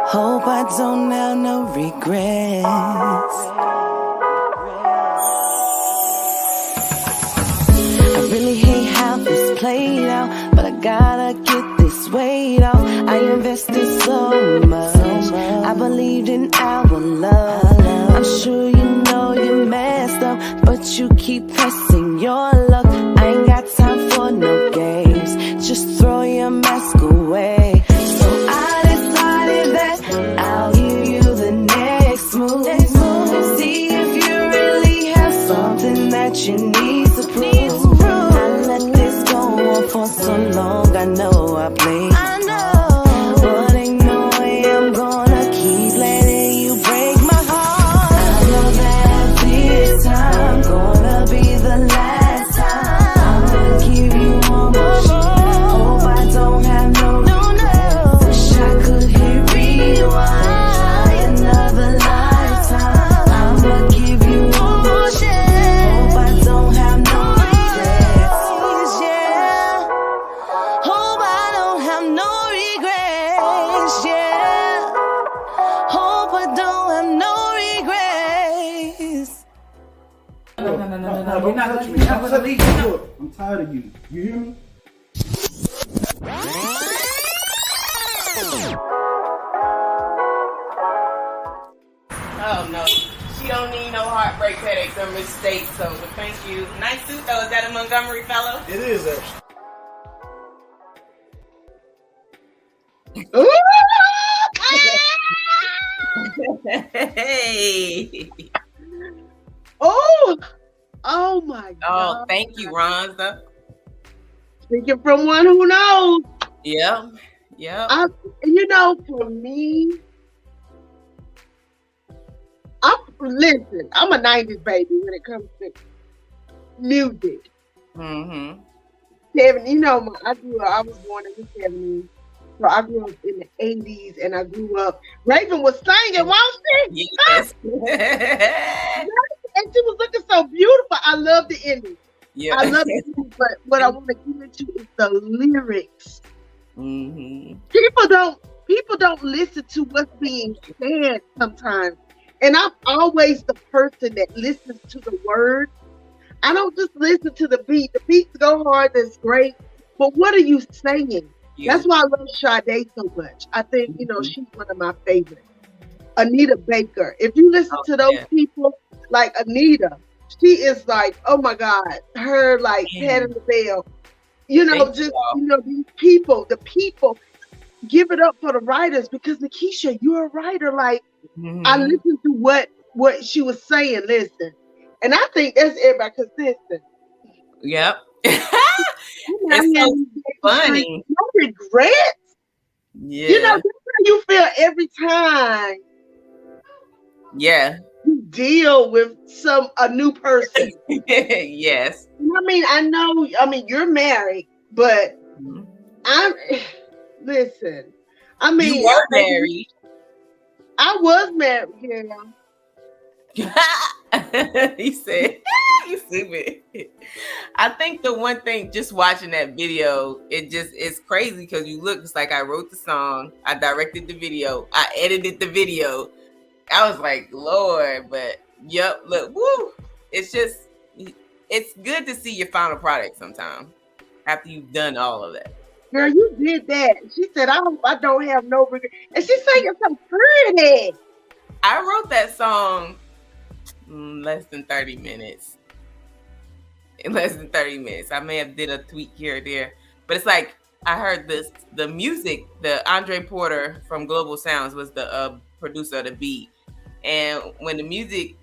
Speaker 5: Hope I don't have no regrets. I really hate how this played out, but I gotta get this weight off. I invested so much, I believed in our love. I'm sure you know you messed up, but you keep pressing your luck. I ain't got time for no games, just throw your mask away. So I decided that I'll give you the next move. See if you really have something that you need to prove. I let this go on for so long, I know I played. But ain't no way I'm gonna keep letting you break my heart. I know that this time gonna be the last time.
Speaker 6: No, you're not touching me. I'm tired of you. You hear me?
Speaker 3: Oh no, she don't need no heartbreak, headaches, or mistakes. So, but thank you. Nice suit though. Is that a Montgomery fellow?
Speaker 6: It is actually.
Speaker 3: Hey.
Speaker 2: Oh my God.
Speaker 3: Oh, thank you, Ronza.
Speaker 2: Speaking from one who knows.
Speaker 3: Yep. Yep.
Speaker 2: For me, I'm a 90s baby when it comes to music.
Speaker 3: Mm-hmm.
Speaker 2: 70, I was born in the 70s. So I grew up in the 80s and I grew up. Raven was singing, won't she?
Speaker 3: Yes.
Speaker 2: And she was looking so beautiful. I love the ending.
Speaker 3: Yeah.
Speaker 2: I love it. But what I want to get into is the lyrics.
Speaker 3: Mm-hmm.
Speaker 2: People don't listen to what's being said sometimes. And I'm always the person that listens to the words. I don't just listen to the beat. The beats go hard, that's great. But what are you saying?
Speaker 3: Yeah.
Speaker 2: That's why I love Sade so much. I think, she's one of my favorites. Anita Baker. If you listen to those people, like Anita, she is like, oh my God, her like head in the bell. These people, the people, give it up for the writers because Nikisha, you're a writer. Like, I listened to what she was saying, listen. And I think that's everybody consistent.
Speaker 3: Yep. It's so funny.
Speaker 2: No regrets.
Speaker 3: Yeah.
Speaker 2: That's how you feel every time.
Speaker 3: Yeah.
Speaker 2: You deal with a new person.
Speaker 3: Yes.
Speaker 2: You're married, but listen.
Speaker 3: You were married.
Speaker 2: I was married,
Speaker 3: He said, you stupid. I think the one thing, just watching that video, it's crazy because it's like I wrote the song, I directed the video, I edited the video. I was like, Lord, but yep, look, woo. It's good to see your final product sometime after you've done all of that.
Speaker 2: Girl, you did that. She said, I hope I don't have no regret. And she's saying it's so pretty.
Speaker 3: I wrote that song less than 30 minutes. In less than 30 minutes. I may have did a tweak here or there. But it's like, I heard the music, the Andre Porter from Global Sounds was the producer of the beat. And when the music,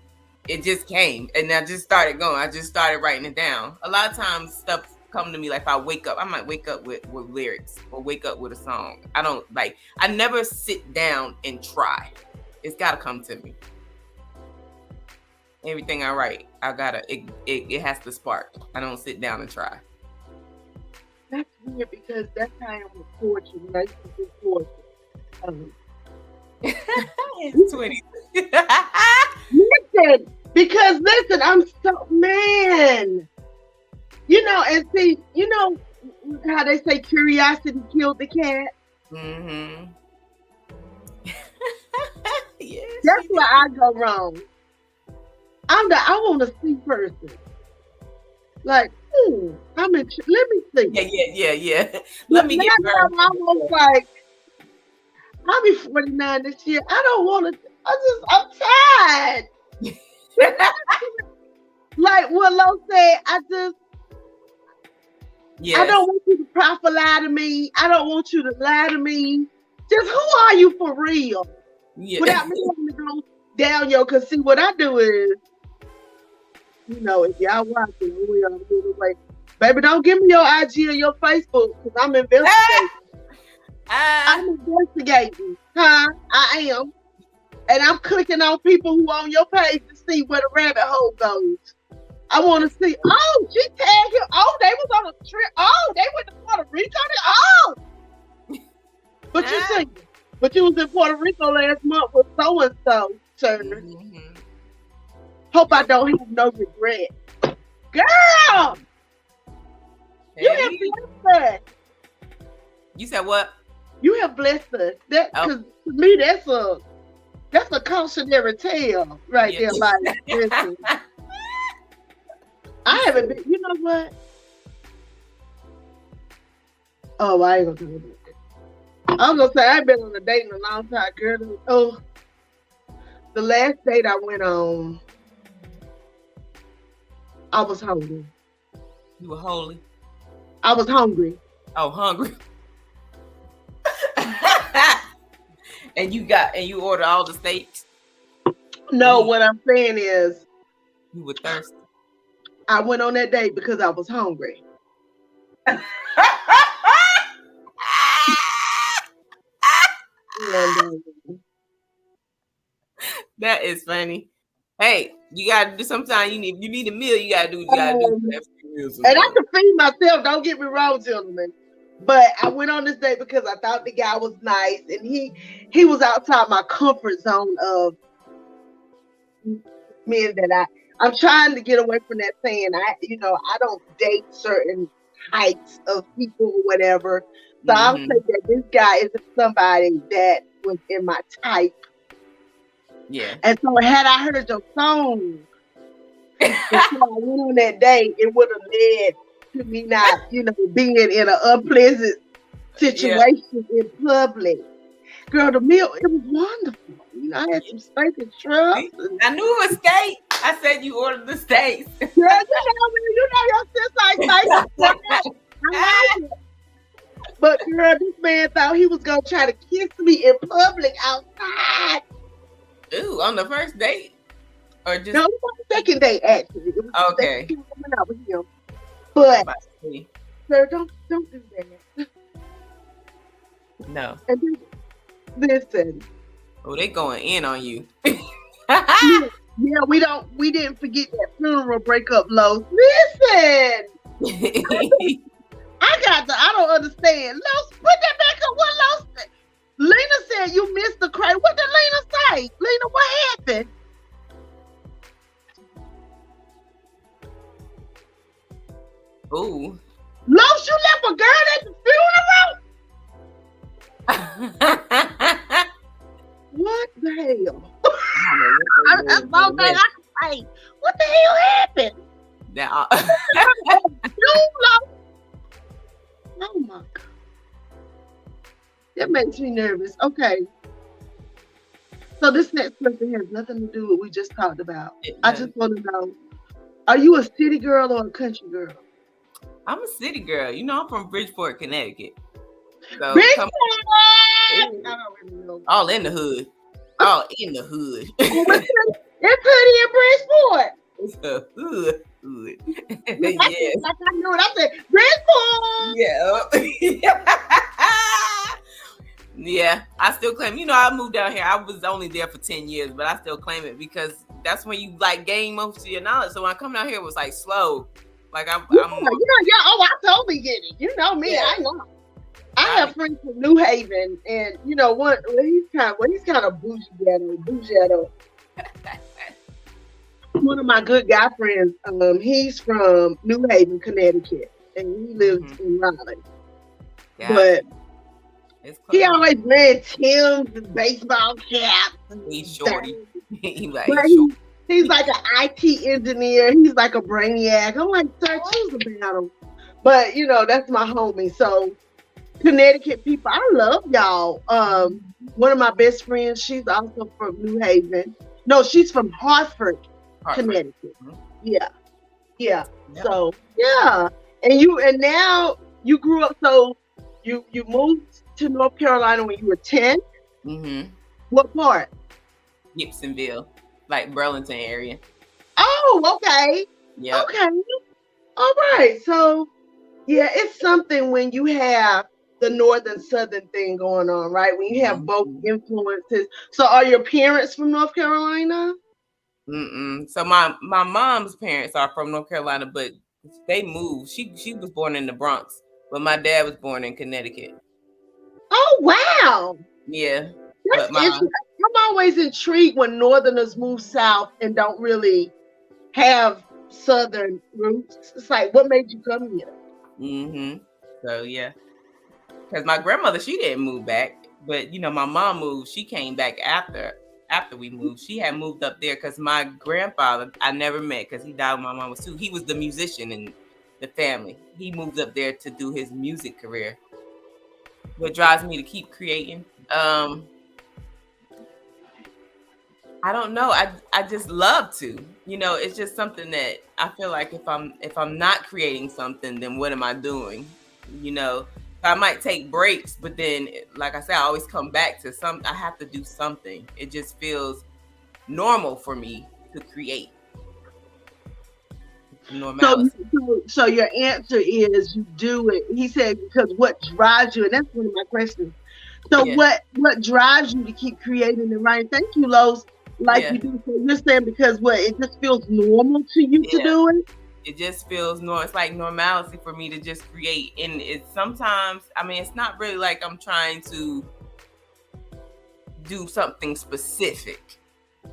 Speaker 3: it just came. And I just started going. I just started writing it down. A lot of times stuff come to me like if I wake up, I might wake up with lyrics or wake up with a song. I never sit down and try. It's got to come to me. Everything I write, it has to spark. I don't sit down and try.
Speaker 2: That's weird because that's how I am with poetry. When I used to do poetry.
Speaker 3: It's 20.
Speaker 2: Listen, I'm so, man. And see, how they say curiosity killed the cat?
Speaker 3: Mm-hmm. Yes.
Speaker 2: That's where I go wrong. I want to see person. Like, let me see.
Speaker 3: Yeah. Let me get
Speaker 2: I'm almost like, I'll be 49 this year. I don't want to. I'm tired. Like what Lo said, I don't want you to profit lie to me. I don't want you to lie to me. Just who are you for real?
Speaker 3: Yeah.
Speaker 2: Without me having to go down because see what I do is, if y'all watching, we on the way. Baby, don't give me your IG or your Facebook because I'm investigating. I'm investigating, huh? I am. And I'm clicking on people who on your page to see where the rabbit hole goes. I want to see, she tagged him. Oh, they was on a trip. Oh, they went to Puerto Rico. Oh. But you see, you was in Puerto Rico last month with so-and-so, sir.
Speaker 3: Mm-hmm.
Speaker 2: Hope I don't have no regret. Girl! You have blessed us.
Speaker 3: You said what?
Speaker 2: You have blessed us. Because to me, that's a cautionary tale right there. Like, listen. I haven't been. You know what? Oh, I ain't gonna tell you that. I was gonna say I ain't been on a date in a long time, girl. Oh, the last date I went on, I was hungry.
Speaker 3: You were holy.
Speaker 2: I was hungry.
Speaker 3: Oh, hungry. and you ordered all the steaks.
Speaker 2: No, what I'm saying is,
Speaker 3: you were thirsty.
Speaker 2: I went on that date because I was hungry.
Speaker 3: That is funny. Hey, you gotta do. Sometimes you need a meal. You gotta do. You gotta do.
Speaker 2: And I can feed myself. Don't get me wrong, gentlemen. But I went on this date because I thought the guy was nice, and he was outside my comfort zone of men that I'm trying to get away from that saying. I don't date certain types of people or whatever. So I'll say that this guy isn't somebody that was in my type.
Speaker 3: Yeah.
Speaker 2: And so had I heard your song before I went on that date, it would have led to me not, being in an unpleasant situation in public. Girl, the meal, it was wonderful. I had some steak and shrimp.
Speaker 3: I knew it was steak. I said you ordered the steaks.
Speaker 2: Girl, you know your sis like steak. I like it. But girl, this man thought he was gonna try to kiss me in public outside.
Speaker 3: Ooh, on the first date? Or just
Speaker 2: no, it was the second date actually. It was
Speaker 3: okay.
Speaker 2: The second out with him. But sir, don't do that.
Speaker 3: No.
Speaker 2: And listen.
Speaker 3: Oh, they going in on you.
Speaker 2: Yeah, we didn't forget that funeral breakup low. Listen. I don't understand. Los, put that back up. What Los said? Lena said you missed the crate. What did Lena say? Lena, what happened?
Speaker 3: Ooh.
Speaker 2: Los, you left a girl at the funeral? What the hell? That's all thing I can say. What the hell happened? Oh my God. That makes me nervous. Okay. So this next question has nothing to do with what we just talked about. I just want to know, are you a city girl or a country girl?
Speaker 3: I'm a city girl. I'm from Bridgeport, Connecticut. So
Speaker 2: Bridgeport!
Speaker 3: I don't really know. All in the hood. All in the hood.
Speaker 2: It's hoodie in Bridgeport.
Speaker 3: It's a hood.
Speaker 2: Yes. I knew it. I said, Bridgeport!
Speaker 3: Yeah. Yeah, I still claim. I moved down here. I was only there for 10 years, but I still claim it because that's when you gain most of your knowledge. So when I come down here, it was slow.
Speaker 2: Oh, I totally get it. You know me, yeah. I know. I have friends from New Haven, and he's kind of bougie. One of my good guy friends, he's from New Haven, Connecticut, and he lives in Raleigh. Yeah. But he always wearing Tim's and baseball caps.
Speaker 3: He's shorty. He's like
Speaker 2: an IT engineer. He's like a brainiac. I'm like, sir, choose about him. But that's my homie. So Connecticut people, I love y'all. One of my best friends, she's also from New Haven. No, she's from Hartford. Connecticut. Yeah. So and now you grew up. So you moved to North Carolina when you were 10.
Speaker 3: Mm-hmm.
Speaker 2: What part?
Speaker 3: Gibsonville, Burlington area.
Speaker 2: Oh, okay.
Speaker 3: Yeah.
Speaker 2: Okay. All right. So it's something when you have the northern southern thing going on, right? When you have both influences. So are your parents from North Carolina?
Speaker 3: So my mom's parents are from North Carolina, but they moved. She was born in the Bronx, but my dad was born in Connecticut.
Speaker 2: Oh wow!
Speaker 3: Yeah,
Speaker 2: that's interesting. I'm always intrigued when Northerners move south and don't really have Southern roots. It's what made you come here?
Speaker 3: So yeah, because my grandmother, she didn't move back, but my mom moved. She came back after after we moved. She had moved up there because my grandfather, I never met because he died when my mom was 2. He was the musician in the family. He moved up there to do his music career. What drives me to keep creating? I don't know. I just love to. You know, it's just something that I feel like if I'm not creating something, then what am I doing? You know, I might take breaks, but then, like I said, I always come back to I have to do something. It just feels normal for me to create. Normality.
Speaker 2: So your answer is you do it. He said because what drives you, and that's one of my questions. So what drives you to keep creating and writing? Thank you, Los. Like you do. So you're saying because it just feels normal to you to do it?
Speaker 3: It just feels normal. It's like normalcy for me to just create. And it's sometimes, I mean, it's not really like I'm trying to do something specific.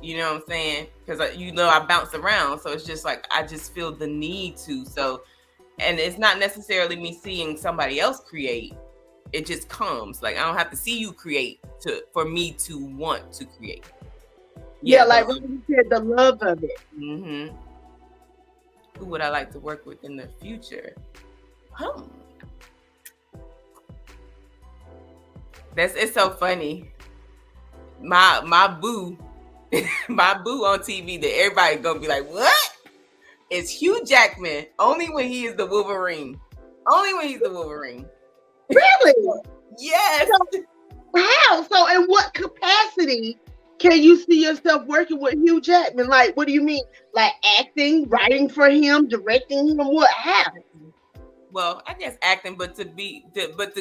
Speaker 3: You know what I'm saying? Because I bounce around. So it's just like, I just feel the need to. So, and it's not necessarily me seeing somebody else create. It just comes. Like, I don't have to see you create for me to want to create.
Speaker 2: Yeah, like when you said the love of it.
Speaker 3: Mm-hmm. Who would I like to work with in the future? It's so funny. My boo, my boo on TV that everybody gonna be like, what? It's Hugh Jackman. Only when he is the Wolverine. Only when he's the Wolverine.
Speaker 2: Really?
Speaker 3: Yes.
Speaker 2: How? So in what capacity can you see yourself working with Hugh Jackman? Like, what do you mean? Like acting, writing for him, directing him? What? How?
Speaker 3: Well, I guess acting, but to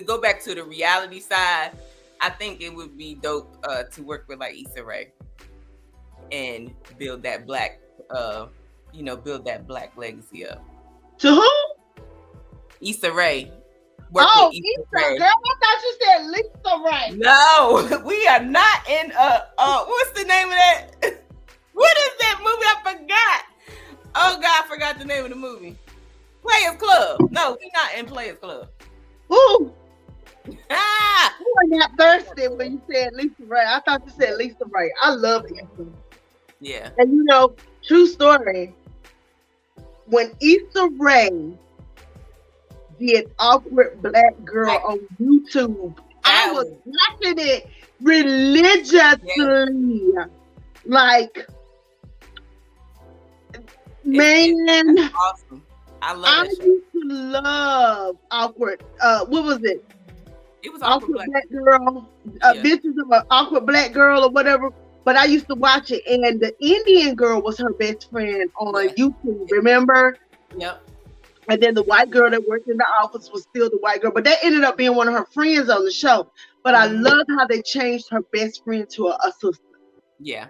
Speaker 3: go back to the reality side, I think it would be dope to work with like Issa Rae and build that black legacy up.
Speaker 2: To who?
Speaker 3: Issa Rae.
Speaker 2: Issa, girl, I thought you said Lisa Rae.
Speaker 3: No, we are not in what's the name of that? What is that movie? I forgot. Oh God, I forgot the name of the movie. Players Club. No, we're not in Players Club.
Speaker 2: Ooh. You were not thirsty when you said Lisa Rae. I thought you said Lisa Rae. I love Issa.
Speaker 3: Yeah.
Speaker 2: And you know, true story. When Issa Rae did Awkward Black Girl on YouTube, I was watching it religiously. Yeah. Like, man,
Speaker 3: it's awesome. I love it.
Speaker 2: I used to love Awkward. What was it?
Speaker 3: It was
Speaker 2: Awkward Black Girl. Bitches of an Awkward Black Girl or whatever. But I used to watch it, and the Indian girl was her best friend on YouTube. Remember?
Speaker 3: Yep.
Speaker 2: And then the white girl that worked in the office was still the white girl, but that ended up being one of her friends on the show. But I love how they changed her best friend to a sister.
Speaker 3: Yeah.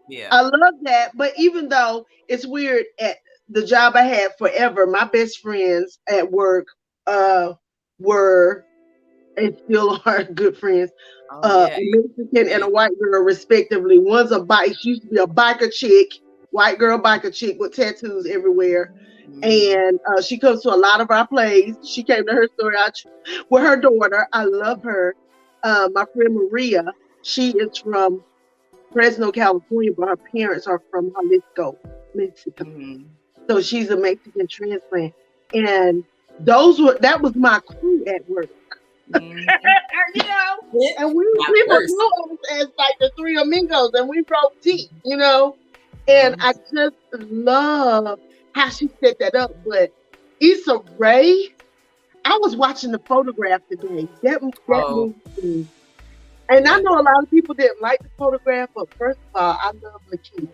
Speaker 3: Yeah.
Speaker 2: I love that. But even though it's weird, at the job I had forever, my best friends at work were and still are good friends. A Mexican and a white girl, respectively. One's a bike. She used to be a biker chick, white girl biker chick with tattoos everywhere. And she comes to a lot of our plays. She came to her story out with her daughter. I love her. My friend Maria, she is from Fresno, California, but her parents are from Jalisco, Mexico. So she's a Mexican transplant. And that was my crew at work. You know, and people knew us as like the Three Amigos, and we wrote tea, you know. And I just love how she set that up. But Issa Rae, I was watching the Photograph today. That movie. And I know a lot of people didn't like the Photograph, but first of all, I love Lakeith.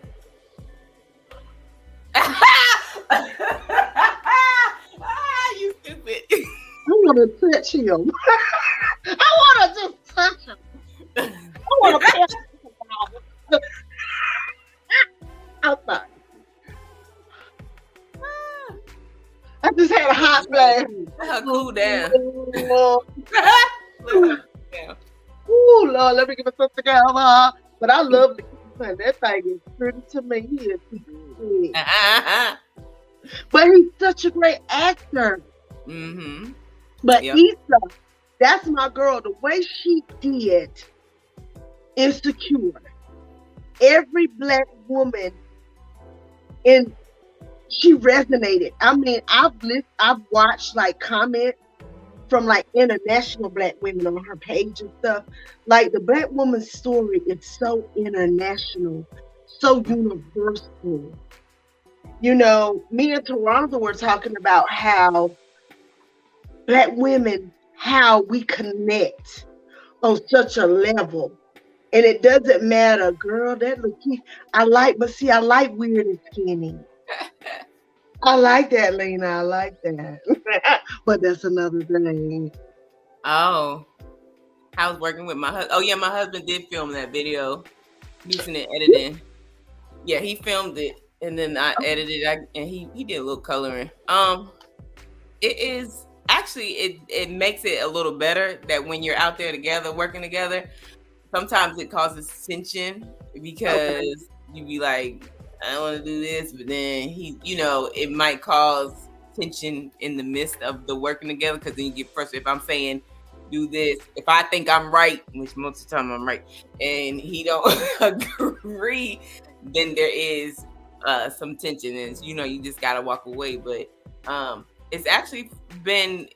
Speaker 3: You stupid.
Speaker 2: I want to touch him. I want to just touch him. I want to touch him. I'm sorry. I just had a hot blast.
Speaker 3: Cool down.
Speaker 2: Ooh, Lord, let me give it something together. But I love the son. That thing is pretty to me. He is but he's such a great actor. But Issa, that's my girl. The way she did Insecure every black woman in she resonated. I mean, I've watched like comments from like international black women on her page and stuff. Like the black woman's story is so international, so universal. You know, me and Toronto were talking about how black women, how we connect on such a level. And it doesn't matter, girl, that look cute. I like weird and skinny. I like that, Lena. I like that. But that's another thing.
Speaker 3: Oh, I was working with my husband. Oh yeah, my husband did film that video using it editing. Yeah, he filmed it and then I edited it and he did a little coloring. It is actually it makes it a little better that when you're out there together, working together, sometimes it causes tension because you be like, I want to do this, but then it might cause tension in the midst of the working together because then you get frustrated. If I'm saying do this, if I think I'm right, which most of the time I'm right, and he don't agree, then there is some tension, and you just gotta walk away. But it's actually been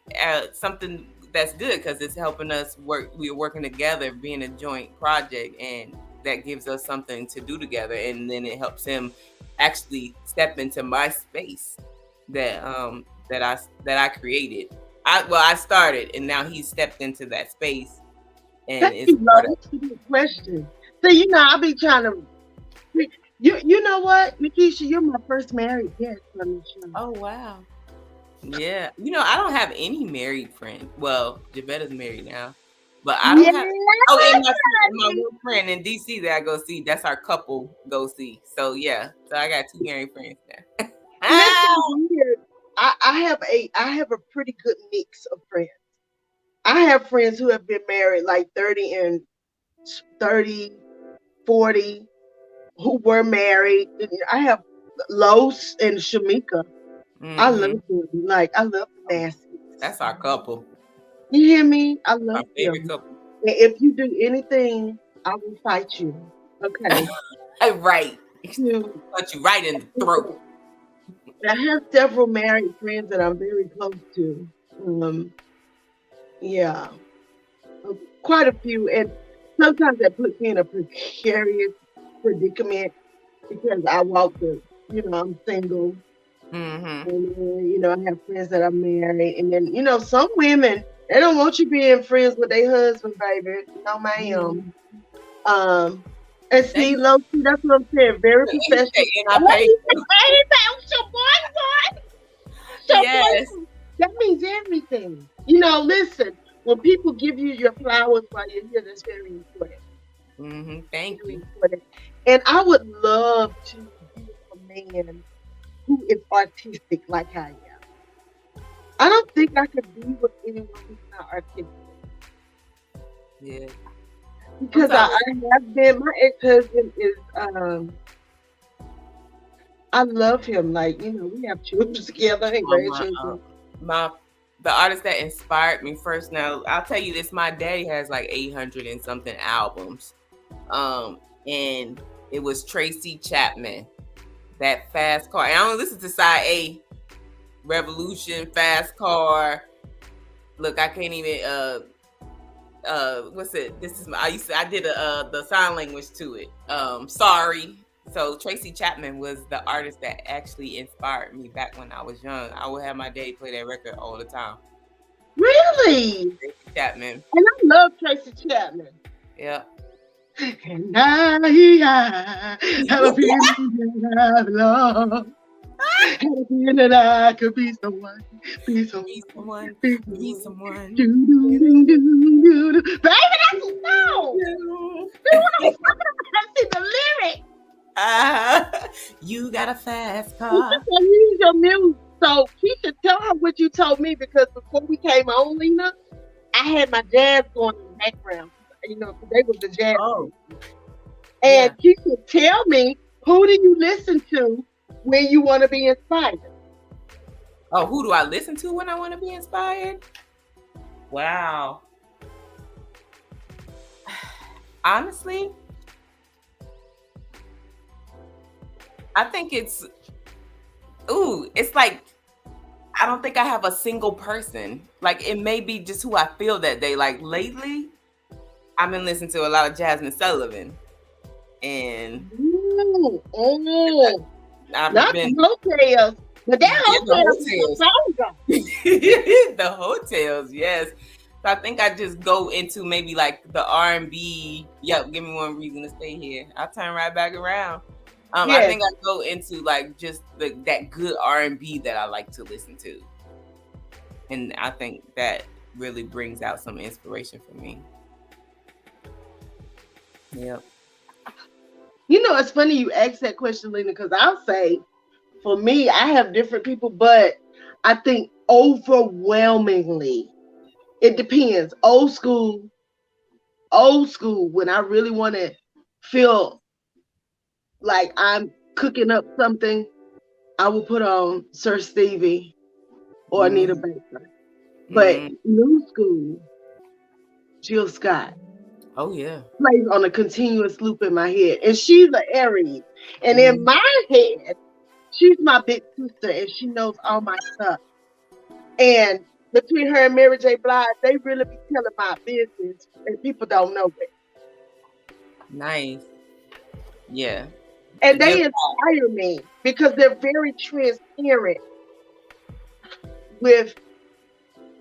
Speaker 3: something that's good because it's helping us work. We are working together, being a joint project, and that gives us something to do together. And then it helps him actually step into my space that I created. I started, and now he stepped into that space. And
Speaker 2: that's a good question. So I'll be trying to. You know what, Nikisha, you're my first married guest on the show.
Speaker 3: Oh wow. Yeah, I don't have any married friends. Well, Javetta's married now, but I don't have. Oh, and my one friend in DC that I go see. That's our couple go see. So yeah, so I got 2 married friends now.
Speaker 2: I have a pretty good mix of friends. I have friends who have been married like 30, 40, who were married. I have Los and Shamika. Mm-hmm. I love them. Like, I love the Nasties.
Speaker 3: That's our couple.
Speaker 2: You hear me? I love
Speaker 3: our favorite
Speaker 2: them.
Speaker 3: Couple.
Speaker 2: And if you do anything, I will fight you. Okay.
Speaker 3: Right. Punch you right in the throat.
Speaker 2: I have several married friends that I'm very close to. Yeah. Quite a few. And sometimes that puts me in a precarious predicament because I walk I'm single. Mm-hmm. And then, I have friends that are married, and then some women, they don't want you being friends with their husband, baby. No, ma'am. And see, Loki, that's what I'm saying. Very professional. Yes. That means everything. Listen, when people give you your flowers while you're here, that's very important.
Speaker 3: Mm-hmm. Thank you.
Speaker 2: And I would love to be a man who is artistic like I am. I don't think I could be with anyone who's not artistic.
Speaker 3: Yeah.
Speaker 2: Because I have been, my ex-husband is, I love him. Like, we have children together and grandchildren.
Speaker 3: The artist that inspired me first, now, I'll tell you this, my daddy has like 800 and something albums. And it was Tracy Chapman. That Fast Car. And I don't listen to Side A, Revolution, Fast Car. Look, I can't even. What's it? This is I did the sign language to it. Sorry. So Tracy Chapman was the artist that actually inspired me back when I was young. I would have my daddy play that record all the time.
Speaker 2: Really?
Speaker 3: Tracy Chapman.
Speaker 2: And I love Tracy Chapman.
Speaker 3: Yeah.
Speaker 2: And I have a feeling that I belong. Have a feeling that I could be someone. Be someone. Baby, that's a song. I see the lyrics.
Speaker 3: You got a fast car.
Speaker 2: Use your music. So Keisha, tell her what you told me, because before we came on, Lena, I had my jazz going in the background. Today was the jazz. Oh. And Keisha, tell me, who do you listen to when you want to be inspired?
Speaker 3: Oh, who do I listen to when I want to be inspired? Wow. Honestly, I think it's like I don't think I have a single person. Like it may be just who I feel that day. Like lately, I've been listening to a lot of Jasmine Sullivan, and I've
Speaker 2: not
Speaker 3: been
Speaker 2: the hotels, but that hotels is
Speaker 3: the hotels, yes. So I think I just go into maybe like the R&B. Yep, give me one reason to stay here. I'll turn right back around. I think I go into like just that good R&B that I like to listen to, and I think that really brings out some inspiration for me. Yep.
Speaker 2: You know, it's funny you asked that question, Lena, because I'll say, for me, I have different people, but I think overwhelmingly, it depends. Old school, when I really want to feel like I'm cooking up something, I will put on Sir Stevie or Anita Baker. But new school, Jill Scott.
Speaker 3: Oh yeah.
Speaker 2: Plays on a continuous loop in my head. And she's an Aries. And in my head, she's my big sister and she knows all my stuff. And between her and Mary J. Blige, they really be telling my business and people don't know it.
Speaker 3: Nice. Yeah.
Speaker 2: And they inspire me because they're very transparent with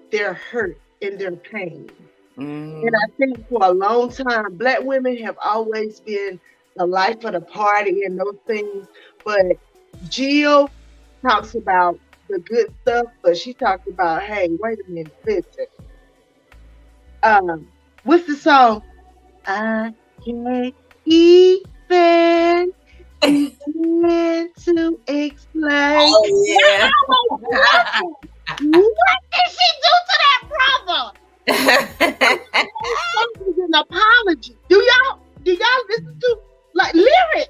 Speaker 2: their hurt and their pain. And I think for a long time, Black women have always been the life of the party and those things. But Jill talks about the good stuff, but she talks about, hey, wait a minute, listen. What's the song? I can't even begin to explain.
Speaker 3: Oh, yeah.
Speaker 2: What did she do to that brother? An apology. Do y'all listen to like lyrics?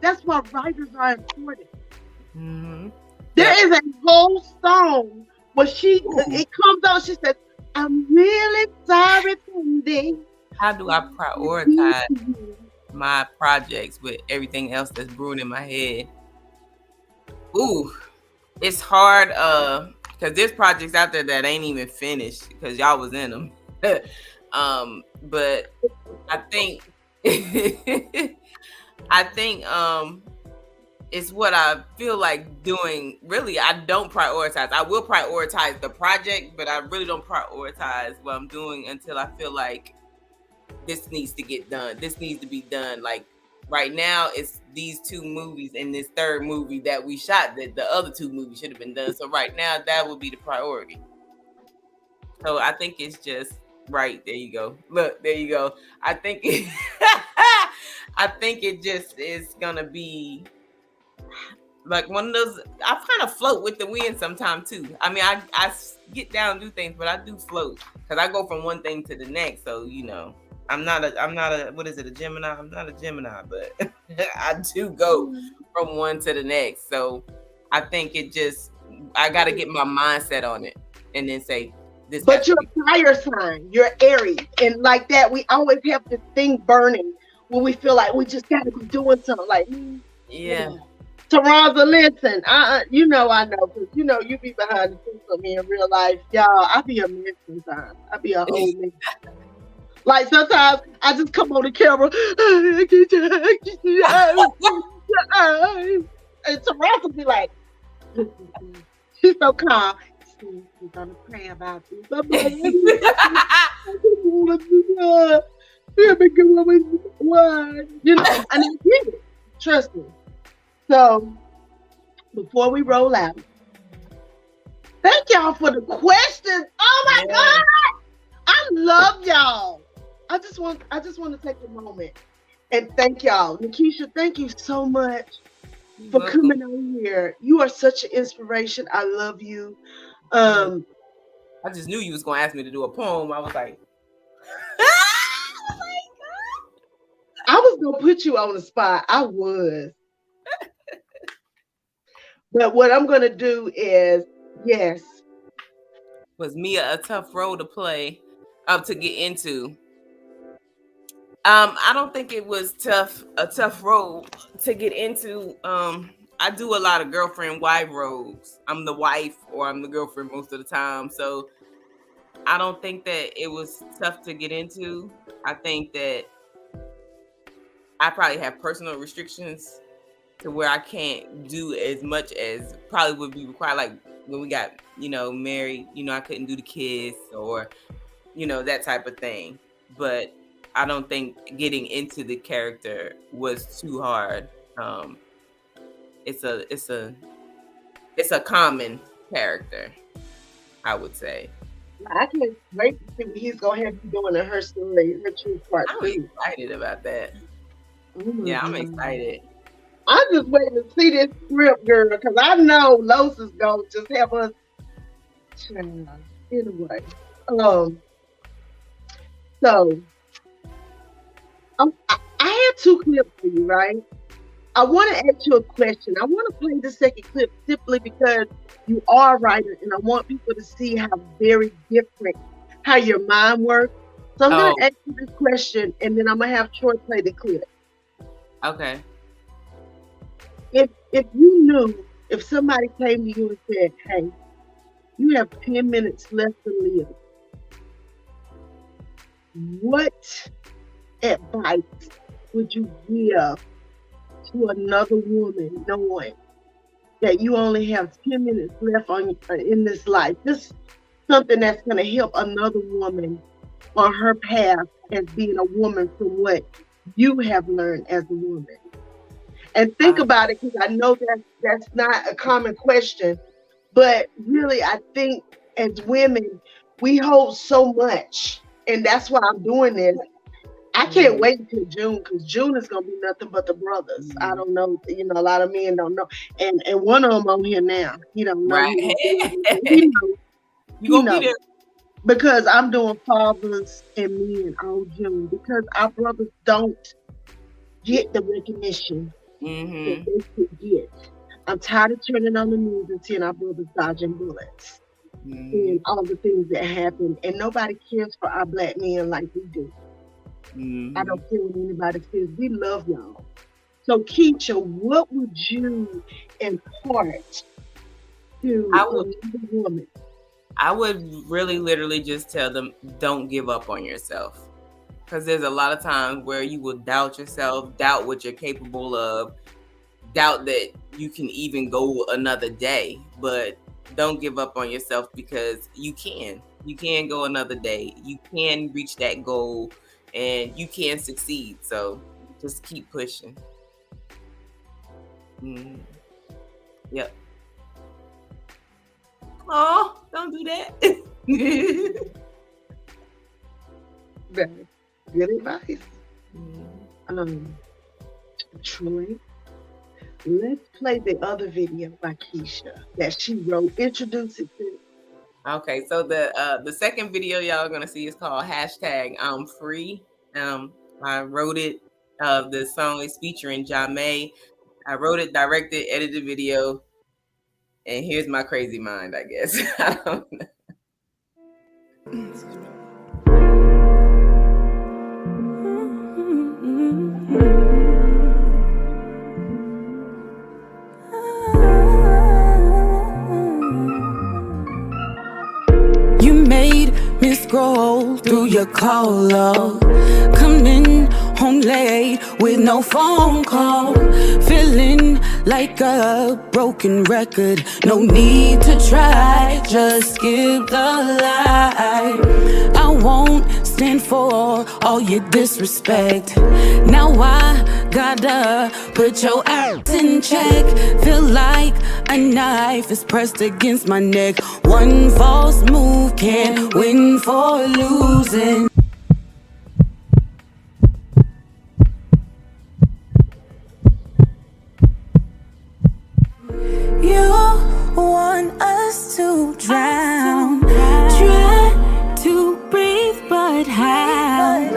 Speaker 2: That's why writers are important. There is a whole song where it comes on. She says, "I'm really sorry, baby."
Speaker 3: How do I prioritize my projects with everything else that's brewing in my head? Ooh, it's hard. Because there's projects out there that ain't even finished because y'all was in them. But I think it's what I feel like doing. Really, I don't prioritize. I will prioritize the project, but I really don't prioritize what I'm doing until I feel like this needs to get done. This needs to be done. Like right now, it's these two movies and this third movie that we shot that the other two movies should have been done. So right now, that would be the priority. So I think it's just right. There you go. Look, there you go. I think it just is gonna be like one of those. I kind of float with the wind sometimes too. I mean, I get down and do things, but I do float because I go from one thing to the next. So you know. I'm not a what is it, a Gemini? I'm not a Gemini, but I do go from one to the next. So I think I got to get my mindset on it and then say this.
Speaker 2: But you're a fire sign, you're Aries. And like that, we always have this thing burning when we feel like we just got to be doing something like,
Speaker 3: yeah.
Speaker 2: Taranza, listen, you know, I know, because you know, you be behind the scenes with me in real life. Y'all, I be a mess sometimes. I be a whole mess. Like sometimes I just come on the camera and Teresa be like, she's so calm. We're gonna pray about this. I'm like, what? You know, and I get it. Trust me. So before we roll out, thank y'all for the questions. Oh my God, I love y'all. I just want to take a moment and thank y'all. Nikisha, thank you so much for coming on here. You are such an inspiration. I love you.
Speaker 3: I just knew you was gonna ask me to do a poem. I was like,
Speaker 2: I was gonna put you on the spot. I was. But what I'm gonna do is,
Speaker 3: was Mia a tough role to play, to get into? I don't think it was a tough role to get into. I do a lot of girlfriend wife roles. I'm the wife or I'm the girlfriend most of the time. So I don't think that it was tough to get into. I think that I probably have personal restrictions to where I can't do as much as probably would be required. Like when we got, married, I couldn't do the kiss or, that type of thing. But I don't think getting into the character was too hard. It's a common character, I would say.
Speaker 2: I can't wait to see what he's gonna have you doing in her story, her true part.
Speaker 3: I'm excited about that.
Speaker 2: Mm-hmm.
Speaker 3: Yeah, I'm excited.
Speaker 2: I'm just waiting to see this script, girl, because I know Los is gonna just have us. Anyway, so I have 2 clips for you, right? I want to ask you a question. I want to play the second clip simply because you are a writer, and I want people to see how very different how your mind works. So I'm going to ask you this question, and then I'm going to have Troy play the clip.
Speaker 3: Okay.
Speaker 2: If you knew, if somebody came to you and said, hey, you have 10 minutes left to live, what advice would you give to another woman knowing that you only have 10 minutes left in this life? Just something that's going to help another woman on her path as being a woman from what you have learned as a woman. And think about it, because I know that's not a common question, but really I think as women, we hold so much, and that's why I'm doing this. I can't wait until June, because June is going to be nothing but the brothers. I don't know, a lot of men don't know. And one of them on here now, he don't know.
Speaker 3: Right.
Speaker 2: You
Speaker 3: gonna be there.
Speaker 2: Because I'm doing fathers and men on June, because our brothers don't get the recognition that they should get. I'm tired of turning on the news and seeing our brothers dodging bullets and all the things that happen. And nobody cares for our black men like we do. I don't care what anybody says. We love y'all. So, Keisha, what would you impart to another woman?
Speaker 3: I would really literally just tell them, don't give up on yourself. Because there's a lot of times where you will doubt yourself, doubt what you're capable of, doubt that you can even go another day. But don't give up on yourself, because you can. You can go another day. You can reach that goal, and you can succeed. So just keep pushing. Yep. Oh, don't do that.
Speaker 2: Good advice. Troy, let's play the other video by Keisha that she wrote. Introduce it to.
Speaker 3: Okay, so the second video y'all are gonna see is called #I'm Free. I wrote it. The song is featuring Jamé. I wrote it, directed, edited video, and here's my crazy mind, I guess. I don't know.
Speaker 5: You made me scroll through your call log, coming home late with no phone call, feeling like a broken record. No need to try, just skip the line. I won't stand for all your disrespect. Now I gotta put your ass in check. Feel like a knife is pressed against my neck. One false move can't win for losing. You want us to drown, try to breathe, but how?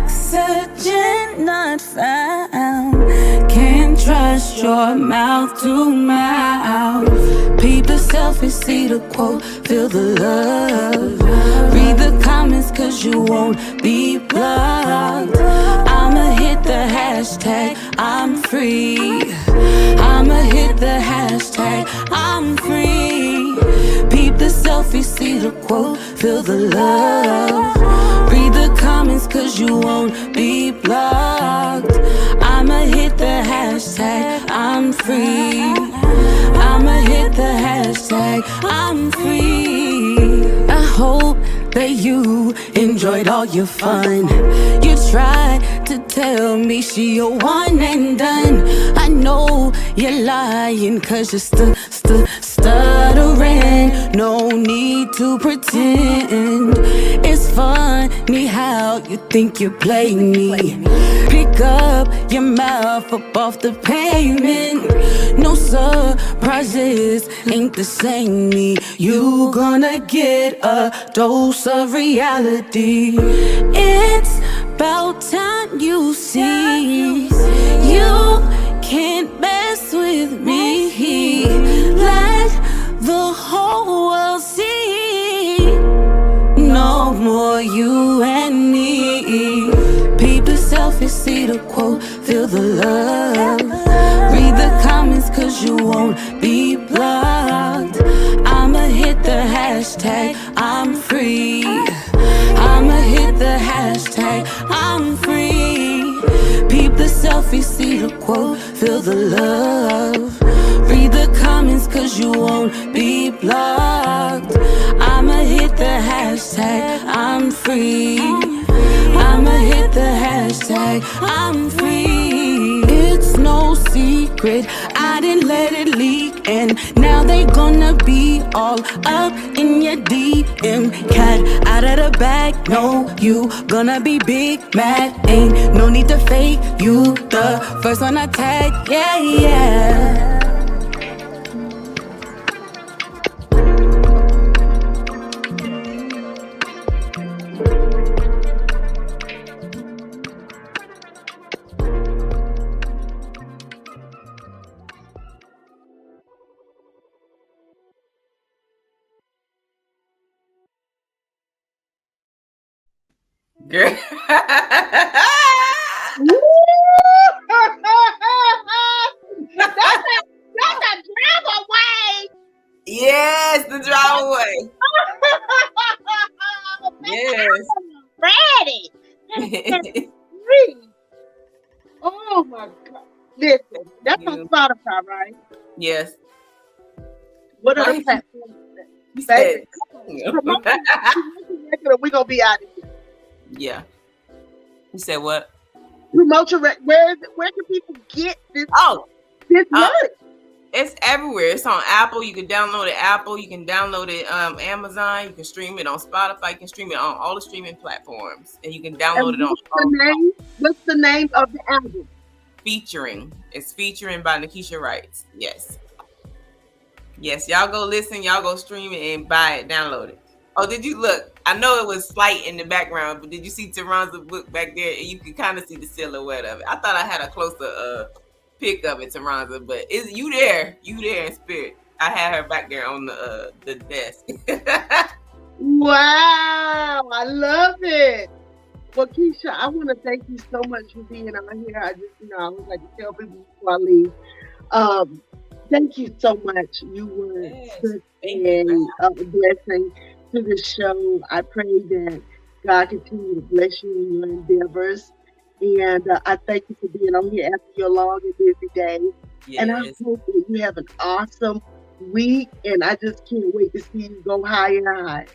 Speaker 5: Oxygen not found. Can't trust your mouth to mouth. Peep the selfie, see the quote, feel the love. Read the comments, cause you won't be blocked. I'ma hit the hashtag, I'm free. I'm hit the hashtag, I'm free. Peep the selfie, see the quote, feel the love. Read the comments cause you won't be blocked. I'ma hit the hashtag, I'm free. I'ma hit the hashtag, I'm free. I hope that you enjoyed all your fun. You tried to tell me she a one and done. I know you're lying cause you're stuttering. No need to pretend. It's funny how you think you're playing me. Pick up your mouth up off the pavement. No surprises, ain't the same me. You gonna get a dose of reality. It's about time you see you can't mess with me. Let the whole world see. No more you and me. Peep the selfie, see the quote, feel the love. Read the comments cause you won't be blocked. I'ma hit the hashtag, I'm free. I'ma hit the hashtag, I'm free. Peep the selfie, see the quote, feel the love. Read the comments cause you won't be blocked. I'ma hit the hashtag, I'm free. I'ma hit the hashtag, I'm free. It's no secret, I didn't let it leak. And now they gonna be all up in your DM. Cat out of the bag, no, you gonna be big mad. Ain't no need to fake, you the first one I tag, yeah, yeah.
Speaker 3: Girl.
Speaker 2: That's a drive away.
Speaker 3: Yes, the drive away. Yes.
Speaker 2: Ready. Oh my God. Listen, that's on Spotify, right?
Speaker 3: Yes.
Speaker 2: What are the platforms?
Speaker 3: You said,
Speaker 2: We're gonna be out of here.
Speaker 3: yeah. You said what?
Speaker 2: Promote your where can people get this?
Speaker 3: Oh,
Speaker 2: this merch?
Speaker 3: It's everywhere. It's on Apple. You can download it Apple. You can download it Amazon. You can stream it on Spotify. You can stream it on all the streaming platforms, and you can download it on.
Speaker 2: What's the name of the album?
Speaker 3: Featuring. It's featuring by Nikisha Wrights. Yes. Yes, y'all go listen. Y'all go stream it and buy it. Download it. Oh, did you look? I know it was slight in the background, but did you see Teron's book back there? And you can kind of see the silhouette of it. I thought I had a closer pick of it, Teronza, but is you there? You there in spirit? I had her back there on the desk.
Speaker 2: Wow, I love it. Well, Keisha, I want to thank you so much for being on here. I just, I would like to tell people before I leave. Thank you so much. You were such a blessing to the show. I pray that God continue to bless you in your endeavors. And I thank you for being on here after your long and busy day. Yes. And I hope that you have an awesome week. And I just can't wait to see you go higher and higher.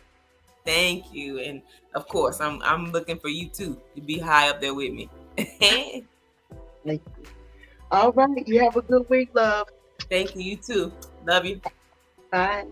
Speaker 3: Thank you. And of course, I'm looking for you too to be high up there with me.
Speaker 2: Thank you. All right. You have a good week, love.
Speaker 3: Thank you. You too. Love you.
Speaker 2: Bye.